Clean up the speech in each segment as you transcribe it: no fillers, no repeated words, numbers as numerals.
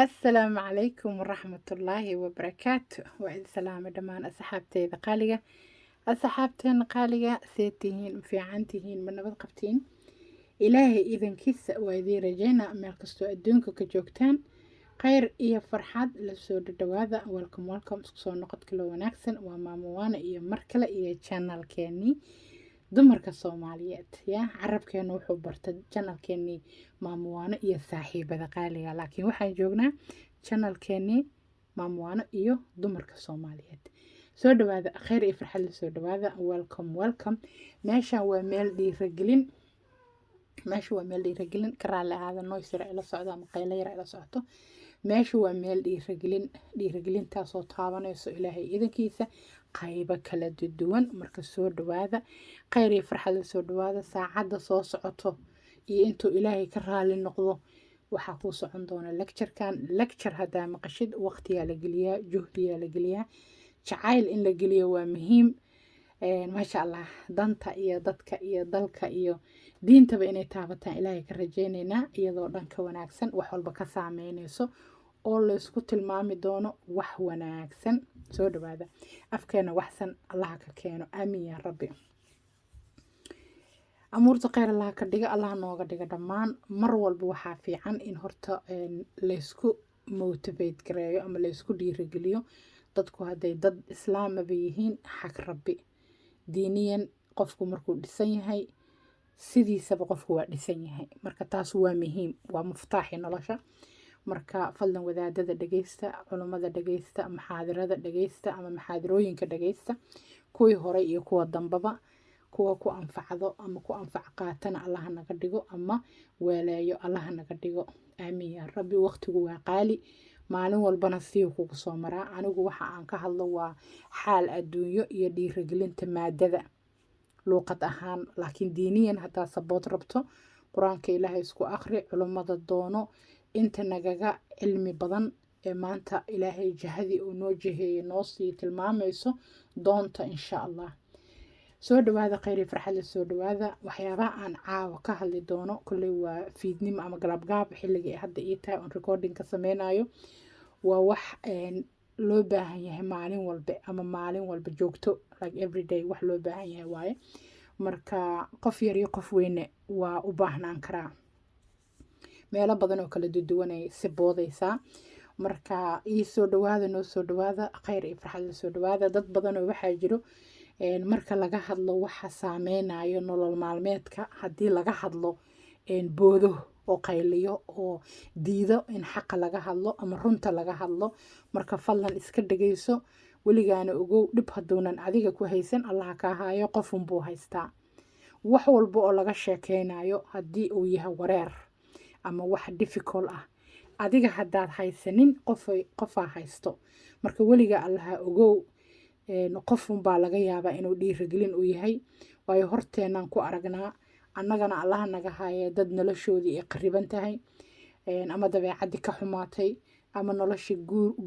السلام عليكم ورحمة الله وبركاته وعيد سلام دمان أصحابتي قالية أصحابتين قالية سيتهين في عنتهين من نبض قبتين إلهي إذن كيس وذي رجينا مالكستو أدونكو كجوكتان خير إيا فرحاد لسود دواذا والكم سكسو نقد كلو وناكسن وماموانا إيا مركلة إيا channel كيني dumarka Soomaaliyeed ya carabkeenu wuxuu bartay channelkeeni maamuwaano iyo saaxiibada qaaliga laakiin waxaan joognaa channelkeeni maamuwaano iyo dumarka Soomaaliyeed soo dhawaada khayr iyo farxad soo dhawaada welcome meeshan waa meel dhiirigelin karaale aada noise ila socdo ama qaylo yar ila socoto meeshu waa meel dhiirigelintaasoo taabanayso ilaahay idankiisa qaybo kala duwan marka soo dhawaada khayr iyo farxad soo dhawaada saacada soo socoto iyo intuu ilaahay ka raali noqdo waxa ku socon doona lecture hadaa maqashid waqtiga la geliyaa juhdiga la geliyaa jacayl in la geliyo waa muhiim maasha Allah danta iyo dadka iyo dalka iyo diintaba inay taabataan ilaahay ka rajaynaynaa iyadoo dhanka wanaagsan wax walba ka saameynayso oo la isku tilmaami doono wax wanaagsan soo dhawaada afkeena waxsan Allah ka keeno aamin ya rabbi amuurta khayr Allah ka dhiga Allah nooga dhiga dhammaan mar walba waxa fiican in horta la isku motivate gareeyo ama la isku dhiirigeliyo dadku haday dad islaam yihiin xaq rabbi diiniyan qofku markuu dhisan yahay sidiisaba qofku waa dhisan yahay marka taas waa muhiim waa muftaaxi nolosha marka fadlan wadaadada dhageysta culimada dhageysta maxaadirada dhageysta ama maxaadirooyinka dhageysta kuwii hore iyo kuwa dambaba kuwa ku anfacdo ama ku anfac qaatana Allah naga dhigo ama weeleeyo Allah naga dhigo aamin ya rabbi waqtigu waa qaali maalin walbana si kugu soo maraa anigu waxa aan ka hadlo waa xaal adduunyo iyo dhiirigelinta maadada luqad ahaan laakiin diiniyan hadaa saboot rabto quraanka ilaahay isku akhri culimada doono inta nagaga cilmi badan ee maanta ilaahay jahadi oo noo jiheeyo noo sii tilmaamayso doonta insha Allah soo dhawaada khayr iyo farxad soo dhawaada waxyaabaha aan caawa ka hadli doono kulli waa fiidnimo ama galabgaab xilliga hadda ii tahay on recording ka sameynayo waa wax loo baahan yahay maalin walba joogto like every day wax loo baahan yahay waaye marka qof yar iyo qof weyn waa u baahnaan karaa meelo badan oo kala duwan ay si boodaysaa marka ii soo dhawaada noo soo dhawaada khayr iyo farxad soo dhawaada dad badan oo waxa jiro marka laga hadlo waxa saameynayo nolol maalmeedka hadii laga hadlo boodo oo qayliyo oo diido in xaq laga hadlo ama runta laga hadlo marka fadlan iska dhageyso waligaana ogow dib haduunan adiga ku haysan Allah ka haayo qofun buu haystaa wax walba oo laga sheekeynayo hadii uu yahay wareer ama wax difficult ah adiga hadaad haysanin qofa haysto marka waliga Allah ogow qofun baa laga yaabaa inuu dhiirigelin u yahay waayo horteenan ku aragnaa annagana Allah naga haaye dad noloshoodii ay qariban tahay ama dabeecadii ka xumaatay ama noloshii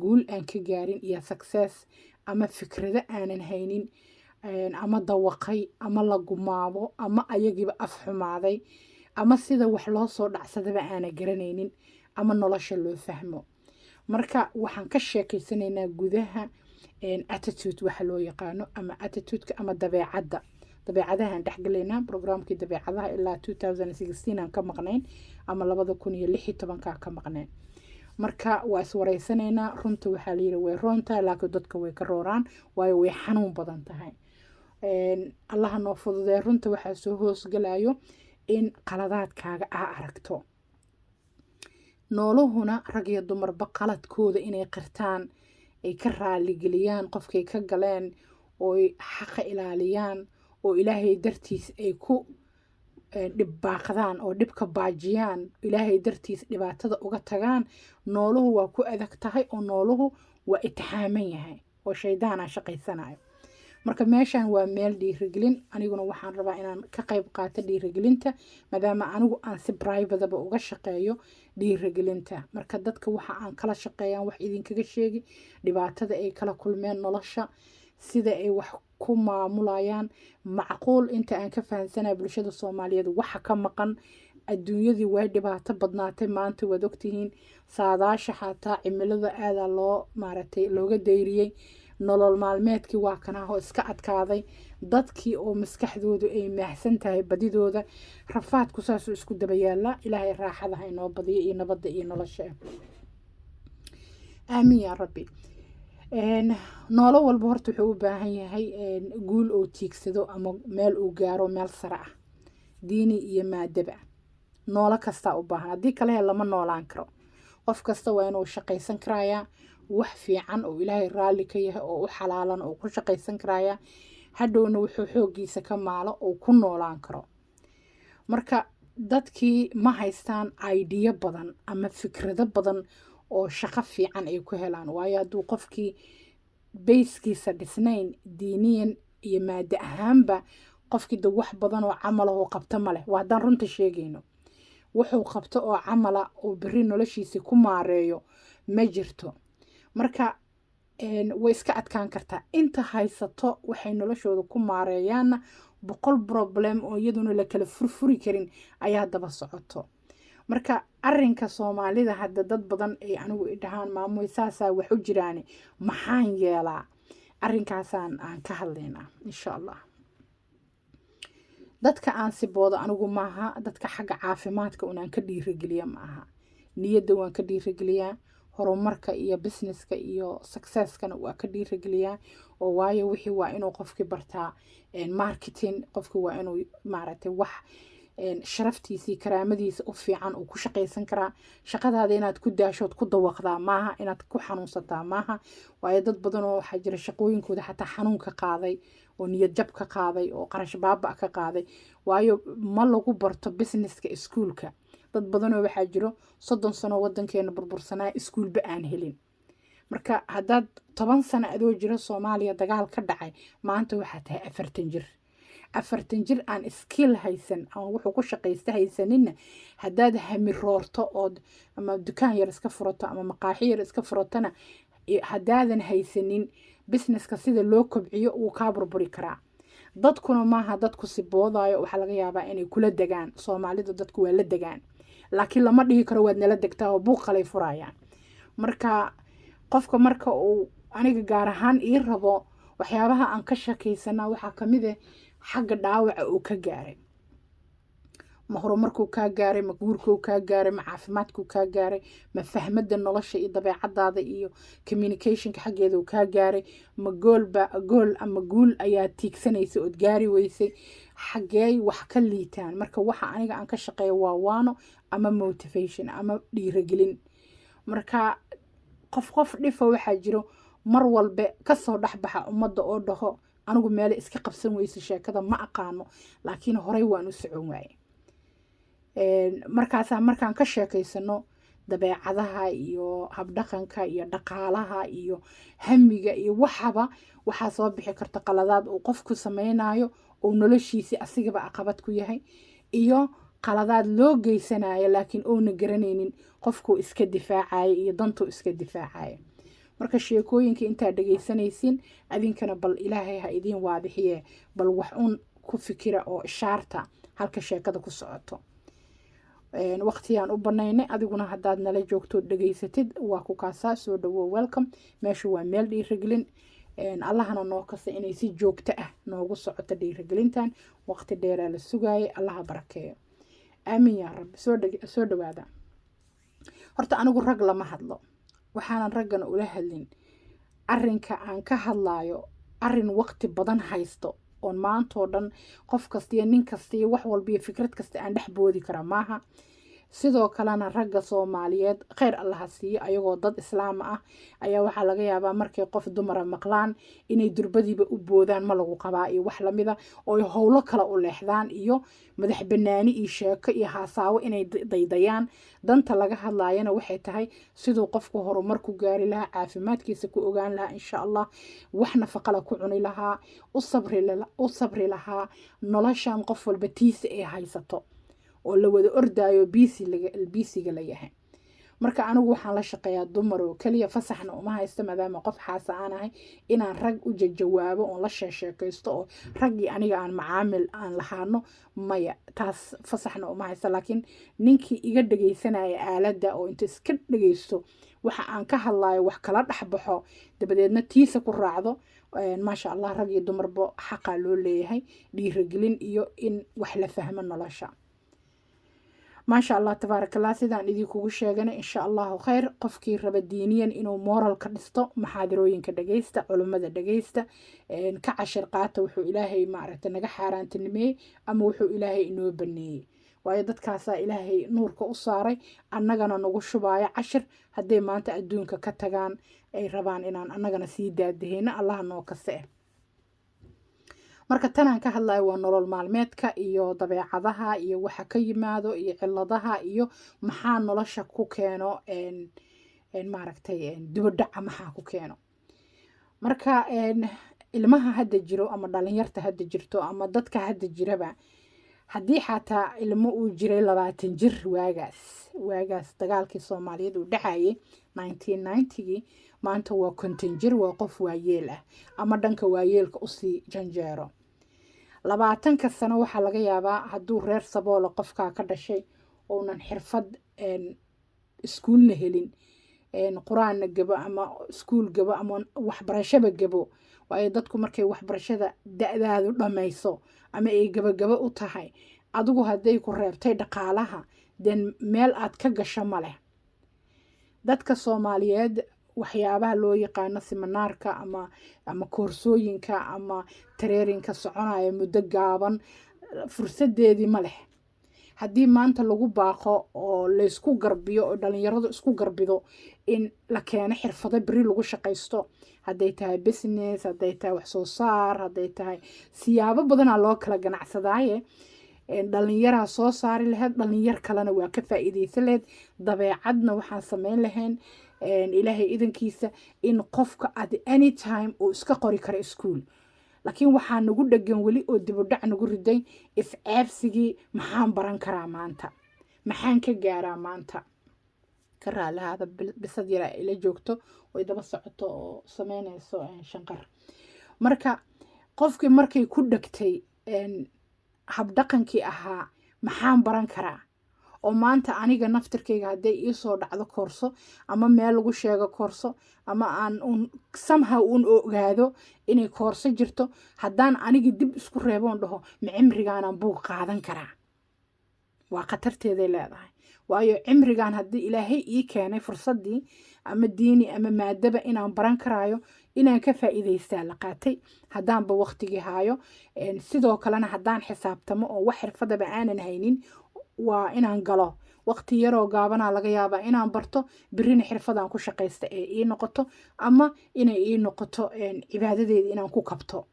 guul aan ka gaarin iyo success ama fikrado aanan haynin ama dawaqay ama la gumaabo ama ayagiiba af xumaaday ama sida wax loo soo dhacsadaba aan garanaynin ama nolosha loo fahmo marka waxaan ka sheekaysanaynaa gudaha attitude waxa loo yaqaano ama attitude ama dabeecadahan dhaxgaleynaa programkii dabeecadaha ilaa 2016 aan ka maqnayn ama 2016 ka maqnayn marka waa iswareysanaynaa runta waxa la yiri way roontaa laakiin dadka way ka rooraan waayo way xanuun badan tahay Allah noo fududeeyo runta waxa soo hoos galayo in qaladaadkaaga aragto nooluhuna rag iyo dumarba qaladkooda inay qirtaan ay ka raali geliyaan qofkay ka galeen oo xaq ilaaliyaan oo ilaahay dartiis ay ku dhibbaaqdaan oo dhibka baajiyaan ilaahay dartiis dhibaatada uga tagaan nooluhu waa ku adag tahay oo nooluhu waa itixaaman yahay oo shaydaana shaqaysanayo marka meeshan waa meel dhiirigelin aniguna waxaan rabaa inaan ka qayb qaato dhiirigelinta maadaama anigu aan si private uga shaqeeyo dhiirigelinta marka dadka waxa aan kala shaqeeyaan wax idinkaga sheegi dhibaatada ay kala kulmeen nolosha sida ay wax ku maamulayaan macquul inta aan ka fahansanahay bulshada Soomaaliyeed waxa ka maqan adduunyadii way dhibaato badnaatay maanta waad ogtihiin saadaasha xataa cimilada aadaa loo maaragtay looga dayriyey nolol maalmeedkii waa kanahoo iska adkaaday dadkii oo maskaxdoodu ay maahsan tahay badidooda rafaadku saasuu isku daba yaallaa ilaahay raaxada ha inoo badiyo iyo nabadda iyo nolosha aamiin yaa rabbi noolo walba horta wuxuu u baahan yahay guul oo tiigsado ama meel uu gaaro meel sare ah diini iyo maadaba noolo kastaa u baahan haddii kale lama noolaan karo qof kasta waa inuu shaqaysan karayaa wax fiican oo ilaahay raalli ka yahay oo u xalaalan oo ku shaqaysan karayaa hadhowna wuxuu xooggiisa ka maalo oo ku noolaan karo marka dadkii ma haystaan idea badan ama fikrado badan oo shaqo fiican ay ku helaan waayo hadduu qofkii bayskiisa dhisnayn diiniyan iyo maada ahaanba qofkii da wax badan oo camal oo qabto ma leh waa haddaan runta sheegayno wuxuu qabto oo camala oo berri noloshiisii ku maareeyo ma jirto marka way iska adkaan kartaa inta haysato waxay noloshooda ku maareeyaanna 100 problem oo iyaduna la kala furfuri karin ayaa daba socoto marka arrinka Soomaalida hadda dad badan ay anigu idhahaan maamoy saasaa wax u jiraan maxaan yeelaa arrinkaasaan aan ka hadlaynaa insha Allah dadka aan siboodo anigu maaha dadka xagga caafimaadka unaan ka dhiirigeliya maaha niyadda waan ka dhiirigeliyaa horumarka iyo businesska iyo successkana waa ka dhiirigeliyaa oo waayo wixii waa inuu qofkii bartaa marketing qofkii waa inuu maaragtay wax sharaftiisii karaamadiisa u fiican uu ku shaqaysan karaa shaqadaada inaad ku daashood ku dawaqdaa maaha inaad ku xanuunsataa maaha waayo dad badan oo waxaa jira shaqooyinkooda xataa xanuun ka qaaday oo niyad jab ka qaaday oo qarash baaba ka qaaday waayo ma lagu barto businesska iskuulka dad badan oo waxaa jiro 30 sano wadankeena burbursanaa iskuulba aan helin marka haddaad 10 sano adoo jiro Soomaaliya dagaal ka dhacay maanta waxaa tahay 40 jir aan skill haysan aan wuxuu ku shaqaysta haysanina haddaad hamiroorto oo ama dukaan yar iska furato ama maqaaxi yar iska furatana haddaadan haysanin businesska sida loo kobciyo uu ka burburi karaa dadkuna maaha dadku si boodaayo waxa laga yaabaa inay kula degaan Soomaalida dadku waa la degaan laakiin lama dhihi karo waad nala degtaa oo buuq qalay furayaan marka qofka marka uu aniga gaar ahaan ii rabo waxyaabaha aan ka shaqaysana waxa kamid ah xagga dhaawaca uu ka gaaray ma horumarkuu ka gaaray ma guurkuu ka gaaray ma caafimaadkuu ka gaaray ma fahmada nolosha iyo dabeecadaada iyo communicationka xaggeeda uu ka gaaray ma gool ama guul ayaa tiigsanaysa oo gaari weysay xaggee wax ka liitaan marka waxa aniga aan ka shaqeeyo waa waano ama motivation ama dhiirigelin marka qof dhifa waxaa jiro mar walba ka soo dhaxbaxa ummadda oo dhaho anigu meel iska qabsan weyso sheekada ma aqaano laakiin horey waan u socon waaye markaan ka sheekaysano dabeecadaha iyo habdhaqanka iyo dhaqaalaha iyo hamiga iyo waxaa soo bixi karta qaladaad uu qofku sameynayo oo noloshiisa asigaba caqabad ku yahay iyo qaladaad loo geysanayo laakiin oona garanaynin qofku iska difaacay iyo dantu iska difaacay marka sheekooyinka inta dhageysanaysin adinkana bal ilaahay ha idin waadixiye bal wax un ku fikira oo ishaarta halka sheekada ku socoto waqtiyaan u banaynay adiguna haddaad nala joogto dhageysatid waa ku kaasaa soo dhawo welcome meeshu waa meel dhiirigelin allahana noo kasta inay si joogto ah noogu socoto dhiirigelintan waqti dheeraa la sugaayay allaha barakeeyo aamin yaa rabbi soo dhawaada horta anigu rag lama hadlo waxaanan raggana ula hadlin arrinka aan ka hadlaayo arrin waqti badan haysto oon maantoo dhan qof kasta iyo nin kasta iyo wax walba iyo fikrad kasta aan dhex boodi kara maaha sidoo kalena ragga Soomaaliyeed khayr Allah siiyo ayagoo dad islaam ah ayaa waxa laga yaabaa markay qof dumar maqlaan inay durbadiiba u boodaan ma lagu qabaa iyo wax lamida oo howlo kala u leexdaan iyo madax banaani iyo sheeko iyo haasawo inay daydayaan danta laga hadlaayana waxay tahay sidoo qofku horumar ku gaari lahaa caafimaadkiisa ku ogaan lahaa insha Allah wax nafaqo la ku cuni lahaa u sabri lahaa noloshan qof walba tiisa ay haysato oo la wada ordaayo biisiga la yahay marka anigu waxaan la shaqeeyaa dumar oo kaliya fasaxna uma haysto maadaama qof xaasa aan ahay inaan rag u jawaabo oon la sheekaysto oo raggii aniga aan macaamil aan lahaano maya taas fasaxna uma haysto laakiin ninkii iga dhagaysanaya aaladda oo inta iska dhagaysto waxa aan ka hadlayo wax kala dhexbaxo dabadeedna tiisa ku raacdo maasha allah rag iyo dumarba xaqaa loo leeyahay dhiirigelin iyo in wax la fahmo nolosha maasha allah tabaaraka allah sidaan idinkugu sheegana insha allahu khayr qofkii raba diiniyan inuu mooralka dhisto maxaadirooyinka dhagaysta culummada dhagaysta ka cashir qaata wuxuu ilaahay maaragta naga xaaraantinimeeyey ama wuxuu ilaahay inoo baneeyey waayo dadkaasaa ilaahay nuurka u saaray annagana nagu shubaayo cashir hadday maanta adduunka ka tagaan ay rabaan inaan annagana sii daadaheyno allaha noo kase marka tanaan ka hadlayo waa nolol maalmeedka iyo dabeecadaha iyo waxa ka yimaado iyo ciladaha iyo maxaa nolosha ku keeno maaragtay dibadhaca maxaa ku keeno marka ilmaha hadda jiro ama dhalinyarta hadda jirto ama dadka hadda jiraba haddii xataa ilmo uu jiray 20 jir waagaas dagaalkii Soomaaliyeed uu dhacayay 1990gii maanta waa 50 jir waa qof waayeel ah ama dhanka waayeelka u sii janjeero 20 sano waxa laga yaabaa hadduu reer sabool qofka ka dhashay oonan xirfad iskuulna helin quraan gabo ama iskuul gabo ama waxbarashada gabo waayo dadku markay waxbarashada da'daadu dhamayso ama ay gabagaba u tahay adigu haday ku reebtay dhaqaalaha den meel aad ka gasho ma leh dadka Soomaaliyeed waxyaabaha loo yaqaan seminaarka ama koorsooyinka ama traininka soconaya muddo gaaban fursadeedii ma leh haddii maanta lagu baaqo oo la isku garbiyo oo dhalinyaradu isku garbido in la keeno xirfado bari lagu shaqaysto hadday tahay business hadday tahay wax soo saar hadday tahay siyaabo badan loo kala ganacsadaaye dhalinyara soo saari lahayd dhalinyar kalena waa ka faa'iideysan lahayd dabeecadna waxaan sameyn lahayn ilaahay idankiisa in qofka at any time uu iska qori karo iskuul laakiin waxaa nagu dhagan weli oo dib u dhac nagu riday iscaabsigii maxaan baran karaa maanta maxaan ka gaaraa maanta ka raalahaada bisad yara ila joogto oo daba socoto oo sameynayso shanqar marka qofkii markay ku dhagtay habdhaqankii ahaa maxaan baran karaa oo maanta aniga naftirkayga haday ii soo dhacdo koorso ama meel lagu sheego koorso ama aan somehow ogaado inay koorso jirto haddaan aniga dib isku reeboon dhaho cimrigaan buug qaadan karaa waa khatarteeday leedahay waayo cimrigaan haddii ilaahay ii keenay fursadii ama diini ama maadaba inaan baran karaayo inaan ka faa'iideystaa la qaatay haddaanba waqtigii haayo sidoo kalena haddaan xisaabtamo oo wax xirfadaba aanan haynin waa inaan galo waqti yaroo gaabana laga yaabaa inaan barto birina xirfadaan ku shaqaysta ee ii noqoto ama inay ii noqoto cibaadadeeda inaan ku kabto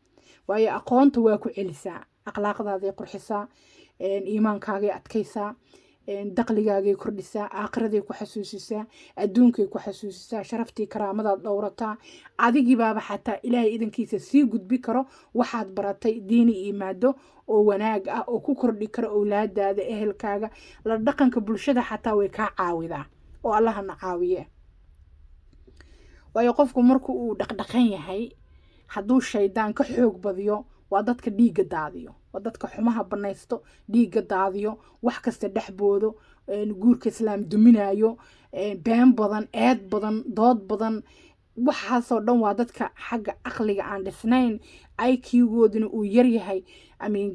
waayo aqoonta waa ku celisaa akhlaaqdaada qurxisaa iimaankaaga adkaysaa dakhligaaga kordhisaa aakhiraday ku xasuusisaa adduunkay ku xasuusisaa sharaftii karaamadaad dhowrataa adigii baaba xataa ilaahay idankiisa sii gudbi karo waxaad baratay diini iyo maado oo wanaag ah oo ku kordhi karo awlaadaada ehelkaaga la dhaqanka bulshada xataa way kaa caawidaa oo allahna caawiye waayo qofku markuu uu dhaqdhaqan yahay hadduu shaydaan ka xoog badiyo waa dadka dhiigga daadiyo waa dadka xumaha banaysto dhiigga daadiyo wax kasta dhexboodo guurka islaam duminayo been badan eed badan dood badan waxaasoo dhan waa dadka xagga aqliga aan dhisnayn IQ-gooduna uu yaryahay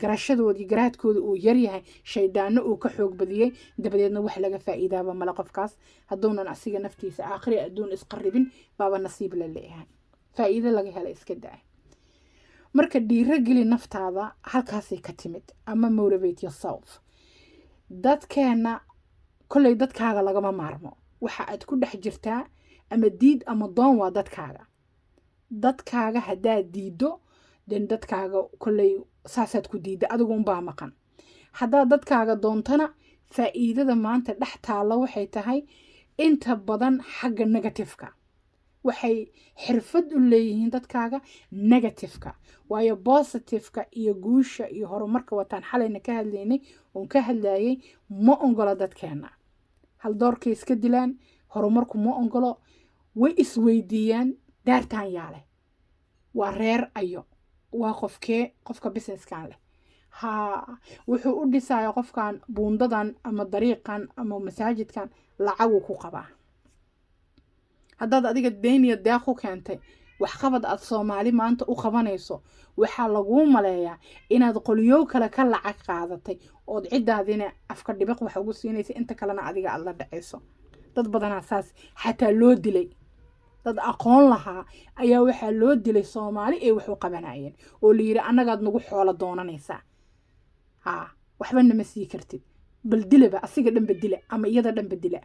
garashadoodii garaadkooda uu yaryahay shaydaano uu ka xoog badiyey dabadeedna wax laga faa'iidaaba mala qofkaas hadduunan asiga naftiisa aakhiri adduun isqarribin baaba nasiib la leeyahay faa'iido laga hela iska daa marka dhiirageli naftaada halkaasay ka timid ama motivate yourself dadkeena kolley dadkaaga lagama maarmo waxa aad ku dhex jirtaa ama diid ama doon waa dadkaaga haddaad diido den dadkaaga kolley saasaad ku diida adigu unbaa maqan haddaad dadkaaga doontana faa'iidada maanta dhex taalla waxay tahay inta badan xagga negatifeka waxay xirfad u leeyihiin dadkaaga negatifeka waayo positifeka iyo guusha iyo horumarka wataan xalayna ka hadlaynay oon ka hadlayay ma ongola dadkeena hal doorkay iska dilaan horumarku ma ogolo way isweydiiyaan daartaan yaa leh waa reer ayo waa qofka businesskan leh wuxuu u dhisaya qofkan buundadan ama dariiqan ama masaajidkan lacaguu ku qabaa haddaad adiga deeniya deeq ku keentay waxqabad aad soomaali maanta u qabanayso waxaa laguu maleeyaa inaad qolyow kale ka lacag qaadatay ood ciddaadina afka dhibiq wax ugu siinaysa inta kalena adiga aad la dhacayso dad badanaa saas xataa loo dilay dad aqoon lahaa ayaa waxaa loo dilay soomaali ay wax u qabanayeen oo la yidhi annagaad nagu xoolo doonanaysaa waxba nama sii kartid bal dilaba asiga dhanba dila ama iyada dhanba dila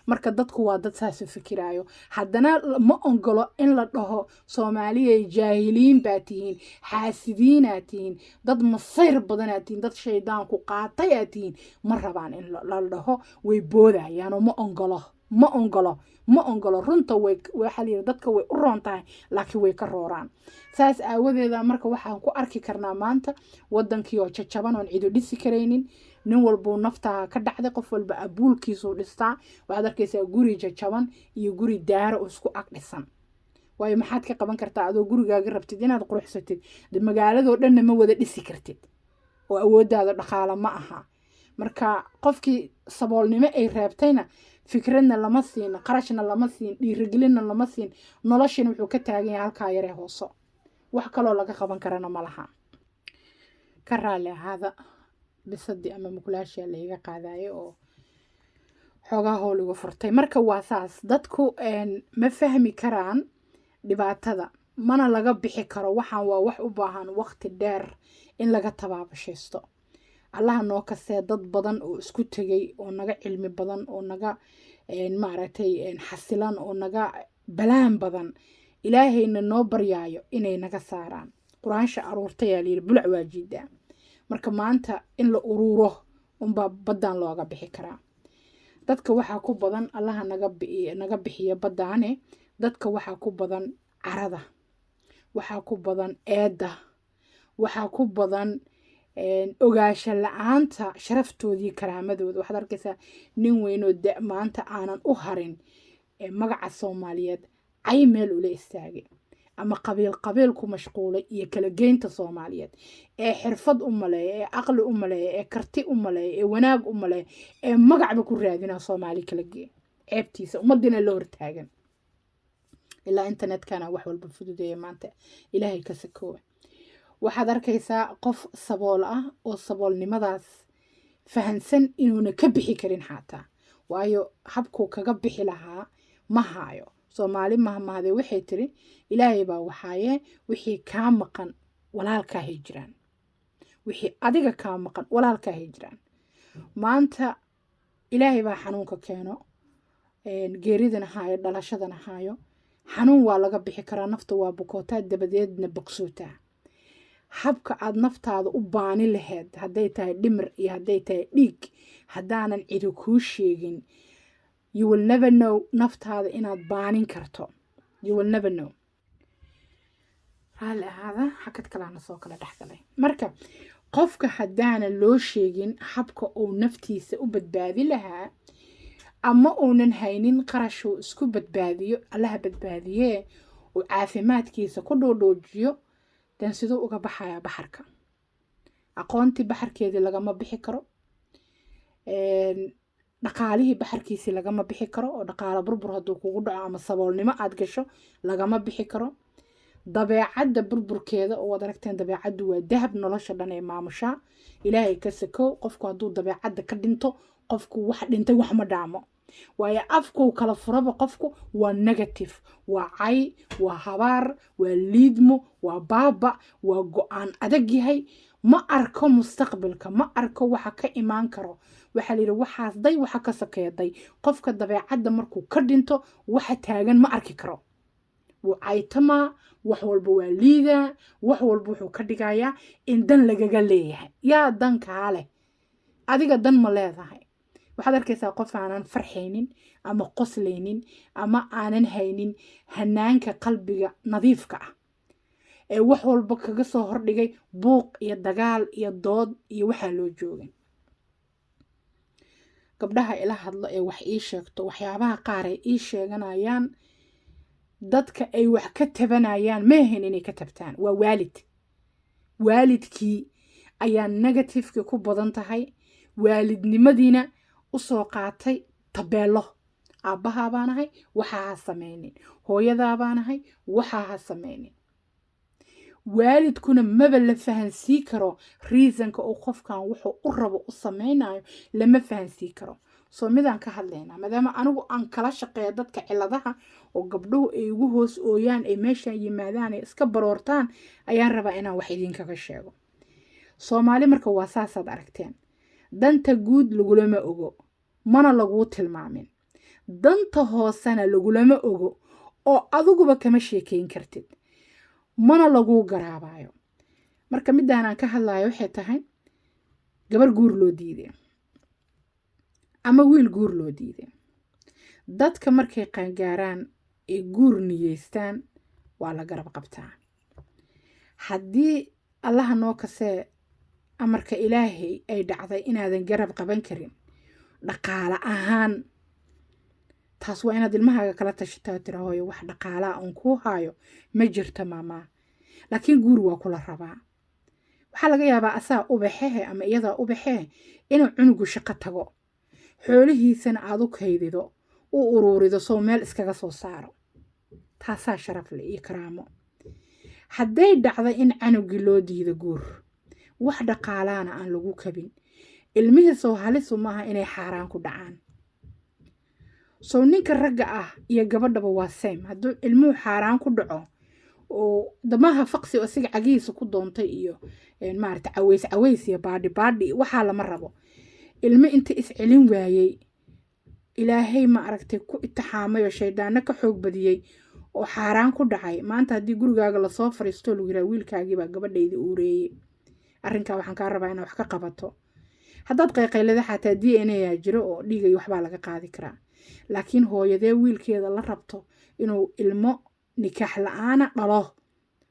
marka dadku waa dad saas u fikiraayo haddana ma ogolo in la dhaho soomaaliya jaahiliin baa tihiin xaasidiinaad tihiin dad masayr badanaad tihiin dad shaydaanku qaatay aad tihiin ma rabaan in la dhaho way boodayaanoo ma ogolo runta waxaa layidhi dadka way u roon tahay laakiin way ka rooraan saas aawadeeda marka waxaan ku arki karnaa maanta wadankii oo jajaban oon cido dhisi karaynin nin walbuu naftaa ka dhacday qof walba abuulkiisuu dhistaa waxaad arkaysaa guri jajaban iyo guri daara oo isku ag dhisan waayo maxaad ka qaban kartaa adoo gurigaaga rabtid inaad quruxsatid de magaaladoo dhanna ma wada dhisi kartid oo awooddaada dhaqaala ma aha marka qofkii saboolnimo ay reebtayna fikradna lama siin qarashna lama siin dhiirigelinna lama siin noloshina wuxuu ka taagan yahay halkaa yaree hooso wax kaloo laga qaban karana ma laha ka raali ahaada bisadii ama mukulaashia layga qaadayo oo xoogaa howligu furtay marka waa saas dadku ma fahmi karaan dhibaatada mana laga bixi karo waxaan waa wax u baahan waqti dheer in laga tabaabashaysto allaha noo kasee dad badan oo isku tegay oo naga cilmi badan oo naga maaragtay xasilan oo naga balaan badan ilaahayna noo baryaayo inay naga saaraan quraansha aruurtayaa layidhi bulac waa jiidaa marka maanta in la ururo unbaa baddan looga bixi karaa dadka waxaa ku badan allaha naga bixiya baddaane dadka waxaa ku badan carada waxaa ku badan eedda waxaa ku badan ogaasha la-aanta sharaftoodii karaamadooda waxaad arkaysaa nin weynoo maanta aanan u harin magaca soomaaliyeed cay meel ula istaagay ama qabiil ku mashquulay iyo kala geynta soomaaliyeed ee xirfad u maleeya ee aqli u maleeya ee karti u maleeya ee wanaag u maleeya ee magacba ku raadina soomaali kala gee ceebtiisa ummadina la hortaagan ilaa internetkana wax walba fududeeya maanta ilaahay ka sakoowa waxaad arkaysaa qof sabool ah oo saboolnimadaas fahansan inuuna ka bixi karin xataa waayo habkuu kaga bixi lahaa ma haayo soomaali mahmahde waxay tiri ilaahay baa waxaaye wixii kaa maqan walaalkaahay jiraan wixii adiga kaa maqan walaalkaahay jiraan maanta ilaahay baa xanuunka keeno geeridana haayo dhalashadana haayo xanuun waa laga bixi karaa nafta waa bukootaa dabadeedna bogsootaa habka aad naftaada u baani lahayd hadday tahay dhimir iyo hadday tahay dhiig haddaanan cidi kuu sheegin you will never know naftaada inaad baanin karto you will never know hal ahaada xakad kalaana soo kala dhexgalay marka qofka haddaanan loo sheegin habka uu naftiisa u badbaadi lahaa ama uunan haynin qarashuu isku badbaadiyo allaha badbaadiyee uu caafimaadkiisa ku dhoodhoojiyo dan siduu uga baxayaa baxarka aqoontii baxarkeedii lagama bixi karo dhaqaalihii baxarkiisii lagama bixi karo oo dhaqaalo burbur hadduu kugu dhaco ama saboolnimo aad gasho lagama bixi karo dabeecadda burburkeeda oo waad aragteen dabeecaddu waa dahab nolosha dhan ee maamushaa ilaahay ka sakow qofku hadduu dabeecadda ka dhinto qofku wax dhintay wax ma dhaamo waayo afkuu kala furaba qofku waa negative waa cay waa habaar waa liidmo waa baaba waa go-aan adag yahay ma arko mustaqbalka ma arko waxa ka imaan karo waxaa layidhi waxaas day waxa ka sakeeday qofka dabeecadda markuu ka dhinto waxa taagan ma arki karo wuu caytamaa wax walba waa liidaa wax walba wuxuu ka dhigayaa in dan lagaga leeyahay yaa dankaa leh adiga dan ma leedahay waxaad arkaysaa qof aanan farxaynin ama qoslaynin ama aanan haynin hanaanka qalbiga nadiifka ah ee wax walba kaga soo hordhigay buuq iyo dagaal iyo dood iyo waxaa loo joogin gabdhaha ila hadlo ee wax ii sheegto waxyaabaha qaar ay ii sheeganayaan dadka ay wax ka tabanayaan ma ahayn inay ka tabtaan waa waalidkii ayaa negativeki ku badan tahay waalidnimadiina usoo qaatay tabeelo aabbahaa baan ahay waxaa ha samaynin hooyadaa baan ahay waxaa ha samaynin waalidkuna maba la fahansii karo reasonka uu qofkan wuxuu u rabo u samaynayo lama fahansii karo soo midaan ka hadlaynaa maadaama anigu aan kala shaqeeyo dadka ciladaha oo gabdhuhu ay ugu hoos ooyaan ay meeshaan yimaadaan ay iska baroortaan ayaan rabaa inaan wax idinkaga sheego soomaali marka waa saasaad aragteen danta guud lagulama ogo mana laguu tilmaamin danta hoosena lagulama ogo oo adiguba kama sheekayn kartid mana laguu garaabayo marka midaanaan ka hadlayo waxay tahay gabar guur loo diiday ama wiil guur loo diiday dadka markay qaangaaraan ee guur niyeystaan waa la garab qabtaa haddii allaha noo kasee amarka ilaahay ay dhacday inaadan garab qaban karin dhaqaale ahaan taas waa inaad ilmahaaga kala tashataa tira hooyo wax dhaqaalaa oon kuu haayo ma jirto maamaa laakiin guur waa kula rabaa waxaa laga yaabaa asaa ubaxehe ama iyadaa ubaxehe inuu cunugu shaqo tago xoolihiisana aad u kaydido u uruurido soo meel iskaga soo saaro taasaa sharaf leh iyo karaamo hadday dhacday in canugii loo diido guur wax dhaqaalaana aan lagu kabin ilmihiisoo halisu maaha inay xaaraan ku dhacaan soo ninka ragga ah iyo gabadhaba waa same hadduu ilmuhu xaaraan ku dhaco oo damaha faqsi oo isaga cagihiisa ku doontay iyo maarata caways iyo baadhi waxaa lama rabo ilmo inta iscelin waayey ilaahay ma aragtay ku itixaamay oo shaydaano ka xoog badiyey oo xaaraan ku dhacay maanta haddii gurigaaga lasoo fariisto lagu yiraa wiilkaagiibaa gabadhayda uureeyey arrinkaa waxaan kaa rabaa inaad wax ka qabato haddaad qayqaylada xataa DNA jiro oo dhiigay waxbaa laga qaadi karaa laakiin hooyadee wiilkeeda la rabto inuu ilmo nikaax la-aana dhalo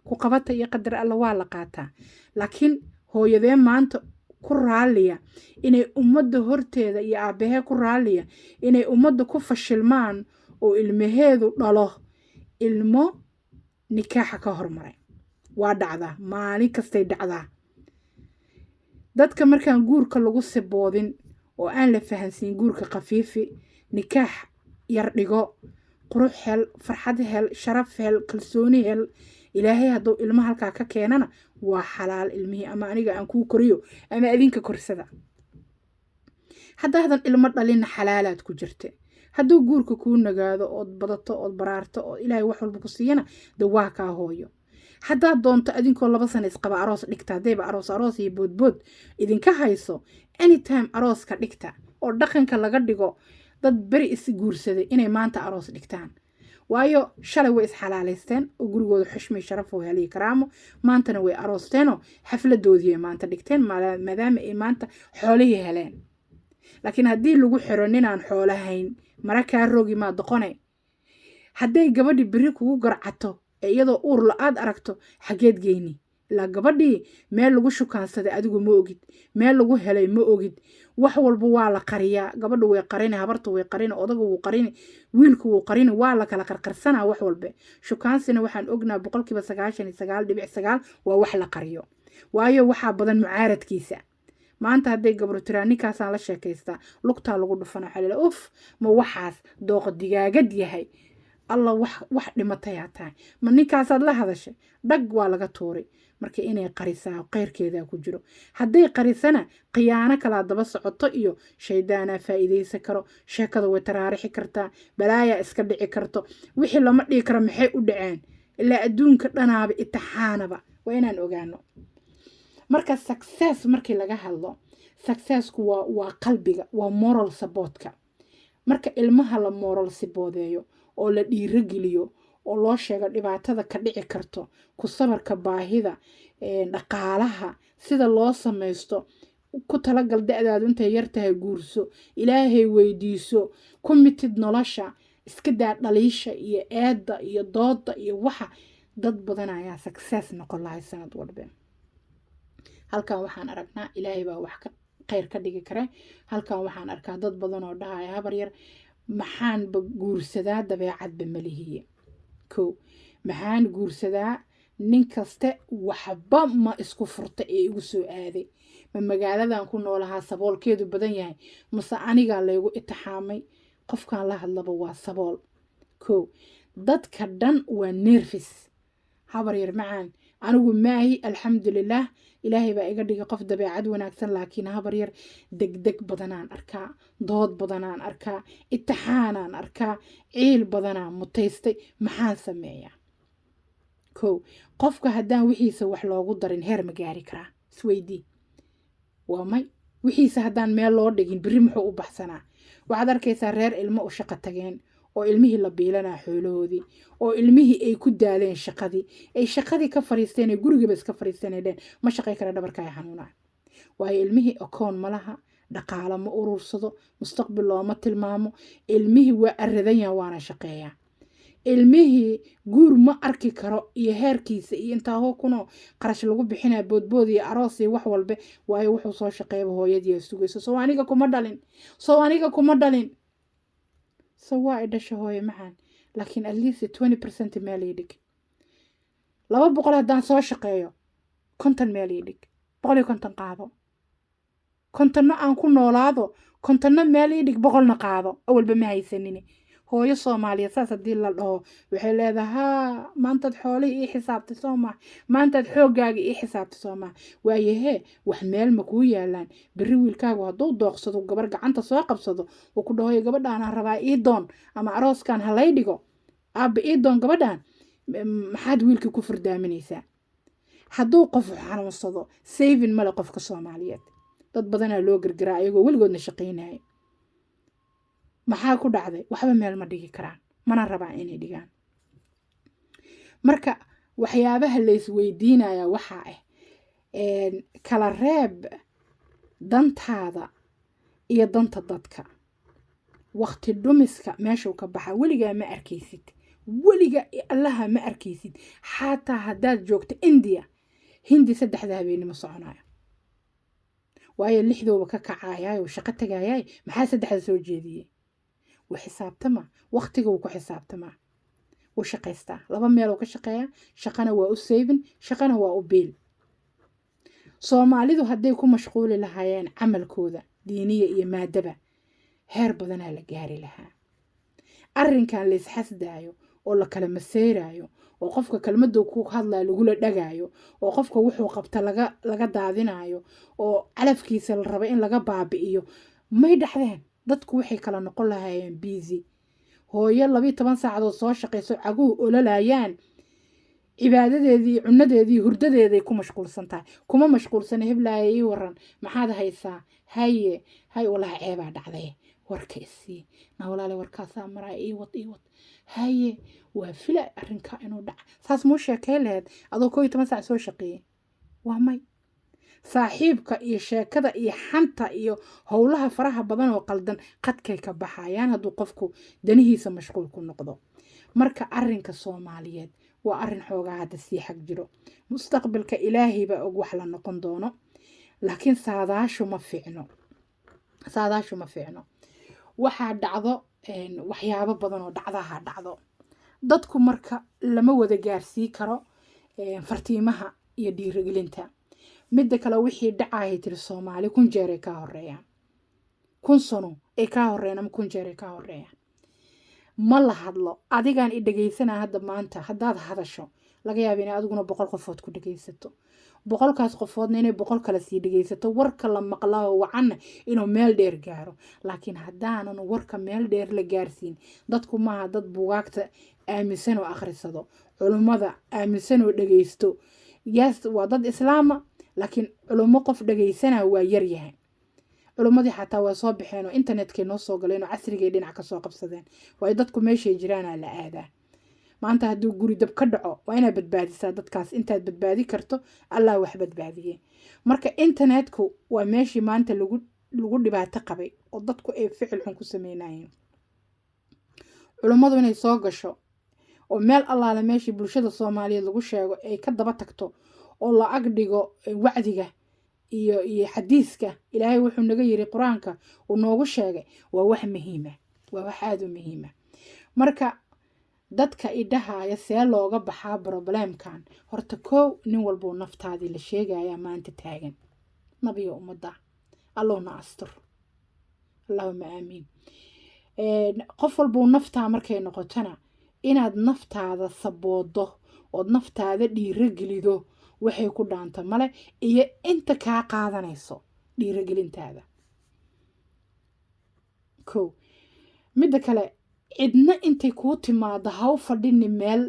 ku qabata iyo qadar alla waa la qaataa laakiin hooyadee maanta ku raaliya inay ummadda horteeda iyo aabahee ku raaliya inay ummadda ku fashilmaan oo ilmaheedu dhalo ilmo nikaaxa ka hormaray waa dhacdaa maalin kastay dhacdaa dadka markaan guurka lagu siboodin oo aan la fahansiin guurka khafiifi nikaax yar dhigo qurux hel farxad hel sharaf hel kalsooni hel ilaahay hadduu ilmo halkaa ka keenana waa xalaal ilmihii ama aniga aan kuu koriyo ama adinka korsada haddaadan ilmo dhalina xalaalaad ku jirta hadduu guurka kuu nagaado ood badato ood baraarto oo ilaahay wax walba ku siiyana de waa kaa hooyo haddaad doonto adinkoo 2 sano isqaba aroos dhigta haddayba aroos iyo boodbood idinka hayso anytime arooska dhigta oo dhaqanka laga dhigo dad beri is guursaday inay maanta aroos dhigtaan waayo shalay way isxalaalaysteen oo gurigooda xushmay sharaf oo heliyo karaamo maantana way aroosteenoo xafladoodii maanta dhigteen maadaama ay maanta xoolihii heleen laakiin haddii lagu xiro ninaan xoolo hayn mara kaa rogi maa doqonay hadday gabadhi beri kugu garcato iyadoo uur la-aad aragto xageed geyni ilaa gabadhii meel lagu shukaansaday adigu ma ogid meel lagu helay ma ogid wax walba waa la qariyaa gabadhu way qarini habartu way qarini odagu wuu qarini wiilku wuu qarini waa la kala qarqarsanaa wax walba shukaansina waxaan ognaa 99.9 waa wax la qariyo waayo waxaa badan mucaaradkiisa maanta hadday gabadhu tiraa ninkaasaan la sheekaystaa lugtaa lagu dhufana xalila uf ma waxaas dooqa digaagad yahay الله wax dhimatay tahay ma ninkaasaad la hadashay dhag waa laga tuuray marka inay qarisaa qeyrkeeda ku jiro hadday qarisana qiyaano kala daba socoto iyo shaydaana faa'iideysan karo sheekada way taraarixi kartaa balaaya iska dhici karto wixii lama dhigi karo maxay u dhaceen ilaa adduunka dhanaaba itixaanaba waa inaan ogaano marka success markii laga hadlo successku waa qalbiga waa moral supportka marka ilmaha la moral supporteeyo oo la dhiirigeliyo oo loo sheego dhibaatada ka dhici karto ku sabarka baahida dhaqaalaha sida loo sameesto ku talagal da'daadu intay yar tahay guurso ilaahay weydiiso committed nolosha iska daa dhaliisha iyo eedda iyo dooda iyo waxa dad badan ayaa success noqon lahay sanad walba halkan waxaan aragnaa ilaahay baa wax khayr ka dhigi kara. halkan waxaan arkaa dad badan oo dhahaya habar yar maxaanba guursadaa dabeecadba malihiye kow maxaan guursadaa nin kaste waxba ma isku furta ee igu soo aaday ma magaaladan ku noolahaa saboolkeedu badan yahay mase anigaa laygu itixaamay qofkaan la hadlaba waa sabool kow dadka dhan waa nerfis habar yar macaan anigu maahi alxamdulilah ilaahay baa iga dhigay qof dabeecad wanaagsan laakiin habar yar degdeg badanaan arkaa dood badanaan arkaa itixaanaan arkaa ciil badanaan mutaystay maxaan sameeyaa kow qofka haddaan wixiisa wax loogu darin heer ma gaari karaa isweydii waa may wixiisa haddaan meel loo dhigin berri muxuu u baxsanaa waxaad arkaysaa reer ilmo u shaqo tageen oo ilmihii la biilanaa xoolahoodii oo ilmihii ay ku daaleen shaqadii ay shaqadii ka fariisteen ee gurigiiba iska fariisteen ay dheen ma shaqay kara dhabarka ay xanuunaa waayo ilmihii akoon ma laha dhaqaalo ma urursado mustaqbal looma tilmaamo ilmihii waa aradan yahan waana shaqeeyaa ilmihii guur ma arki karo iyo heerkiisa iyo intaa hoo kunoo qarash lagu bixinaa boodbood iyo aroos iyo wax walbe waayo wuxuu soo shaqeeyaba hooyadii ay sugayso soo aniga kuma dhalin so waa dhasho hooyo macaan laakiin at least 20% meel ii dhig 200 haddaan soo shaqeeyo 50 meel ii dhig 150 qaado 50na aan ku noolaado 50na meel ii dhig 100na qaado awalba ma haysanini hooyo Soomaaliyeed saas hadii la dhaho waxay leedahay maantaad xoolihii ii xisaabtay Soomaa maantaad xoogaaga ii xisaabtay Soomaa waayahe wax meel ma ku yaalaan bari wiilkaagu hadduu dooqsado gabar gacanta soo qabsado oo ku dhahoy gabadhaan aan rabaa ii doon ama arooskan halay dhigo aabba ii doon gabadhaan maxaad wiilkii ku furdaaminaysaa hadduu qof xanuunsado saving male qofka Soomaaliyeed dad badanaa loo gargaraa ayagoo weligoodna shaqaynaya maxaa ku dhacday waxba meel ma dhigi karaan mana rabaa inay dhigaan marka waxyaabaha la isweydiinaya waxaa ah kala reeb dantaada iyo danta dadka waqti dhumiska meeshuu ka baxa weligaa ma arkaysid weliga allaha ma arkaysid xataa haddaad joogto India hindi 3 habeenimo soconayo waayo 6dooba ka kacaayay oo shaqo tagayay maxaa 3 soo jeediyay وحسابتما وقتك وكحسابتما وشقيستا لبا ميلو كشقيا شقنا waa u saving shaqana waa u biil Soomaalidu haday ku mashquul lahaayeen amalkooda diiniga iyo maadaba heer badan la gaari lahaa arrinkan la isxasdaayo oo la kala maseerayo oo qofka kalmadu ku hadlaa lagu la dhagaayo oo qofka wuxuu qabta laga daadinayo oo calafkiisa la rabo in laga baabi'iyo may dhaxdeen dadku waxay kala noqon lahaayeen busy hooyo 12 saacadood soo shaqeyso cagu olalayaan cibaadadeedii cunadeedii hurdadeeday ku mashquulsan tahay kuma mashquulsan heblaayay ii waran maxaad haysaa haye wallahi ceebaa dhacday warkaysi na walaale warkaasa maray ii wad haye waa fila arrinka inuu dhac saas muu sheekay leed adoo 12 saac soo shaqeeyay waa may saaxiibka iyo sheekada iyo xanta iyo howlaha faraha badan oo qaldan qadkay ka baxayaan hadduu qofku danihiisa mashquul ku noqdo marka arrinka Soomaaliyeed waa arrin xoogaa hadda sii xag jiro mustaqbalka ilaahay baa og wax la noqon doono laakiin saadaashu ma fiicno waxaa dhacdo waxyaabo badan oo dhacdo dadku marka lama wada gaarsii karo fartiimaha iyo dhiirigelinta midda kale wixii dhacay tir Soomaali kun jeer ka horeeyaan kun sano ee ka horeeyaan ama kun jeer ka horeeyaan ma la hadlo adigaan i dhageysana hadda maanta haddaad hadasho laga yaabo in adiguna 100 qofood ku dhageysato 100kaas qofoodna inay 100 kale sii dhageysato warka la maqlaa wacan inuu meel dheer gaaro laakiin haddaanan warka meel dheer la gaarsiin dadku ma dad buugaagta aaminsan oo akhrisado culimada aaminsan oo dhageysto yes waa dad islaama laakiin culimo qof dhageysana waa yar yahay culimadii xataa waa soo bixeen oo internetka noo soo galeen oo casriga dhinac ka soo qabsadeen way dadku meeshay jiraan la aadaa maanta hadduu guri dab ka dhaco waa inaad badbaadisaa dadkaas intaad badbaadi karto Allah wax badbaadiye marka internetku waa meeshii maanta lagu dhibaato qabay oo dadku ay ficil xun ku sameynayeen culimadu inay soo gasho oo meel allaale meeshii bulshada Soomaaliyeed lagu sheego ay ka daba tagto oo la ag dhigo wacdiga iyo xadiiska ilaahay wuxuu naga yiri quraanka uu noogu sheegay waa wax muhiima waa wax aad u muhiima marka dadka idhahaya see looga baxaa problemkan horta koow nin walba naftaadii la sheegaya maanta taagan nabiga umada allahna astur allahumma aamiin qof walba naftaa markay noqotana inaad naftaada saboodo oo naftaada dhiirigelido waxay ku dhaanta male iyo inta ka qaadanayso dhiirigelintaada ko mid kale cidna intay ku timaado haw fadhini meel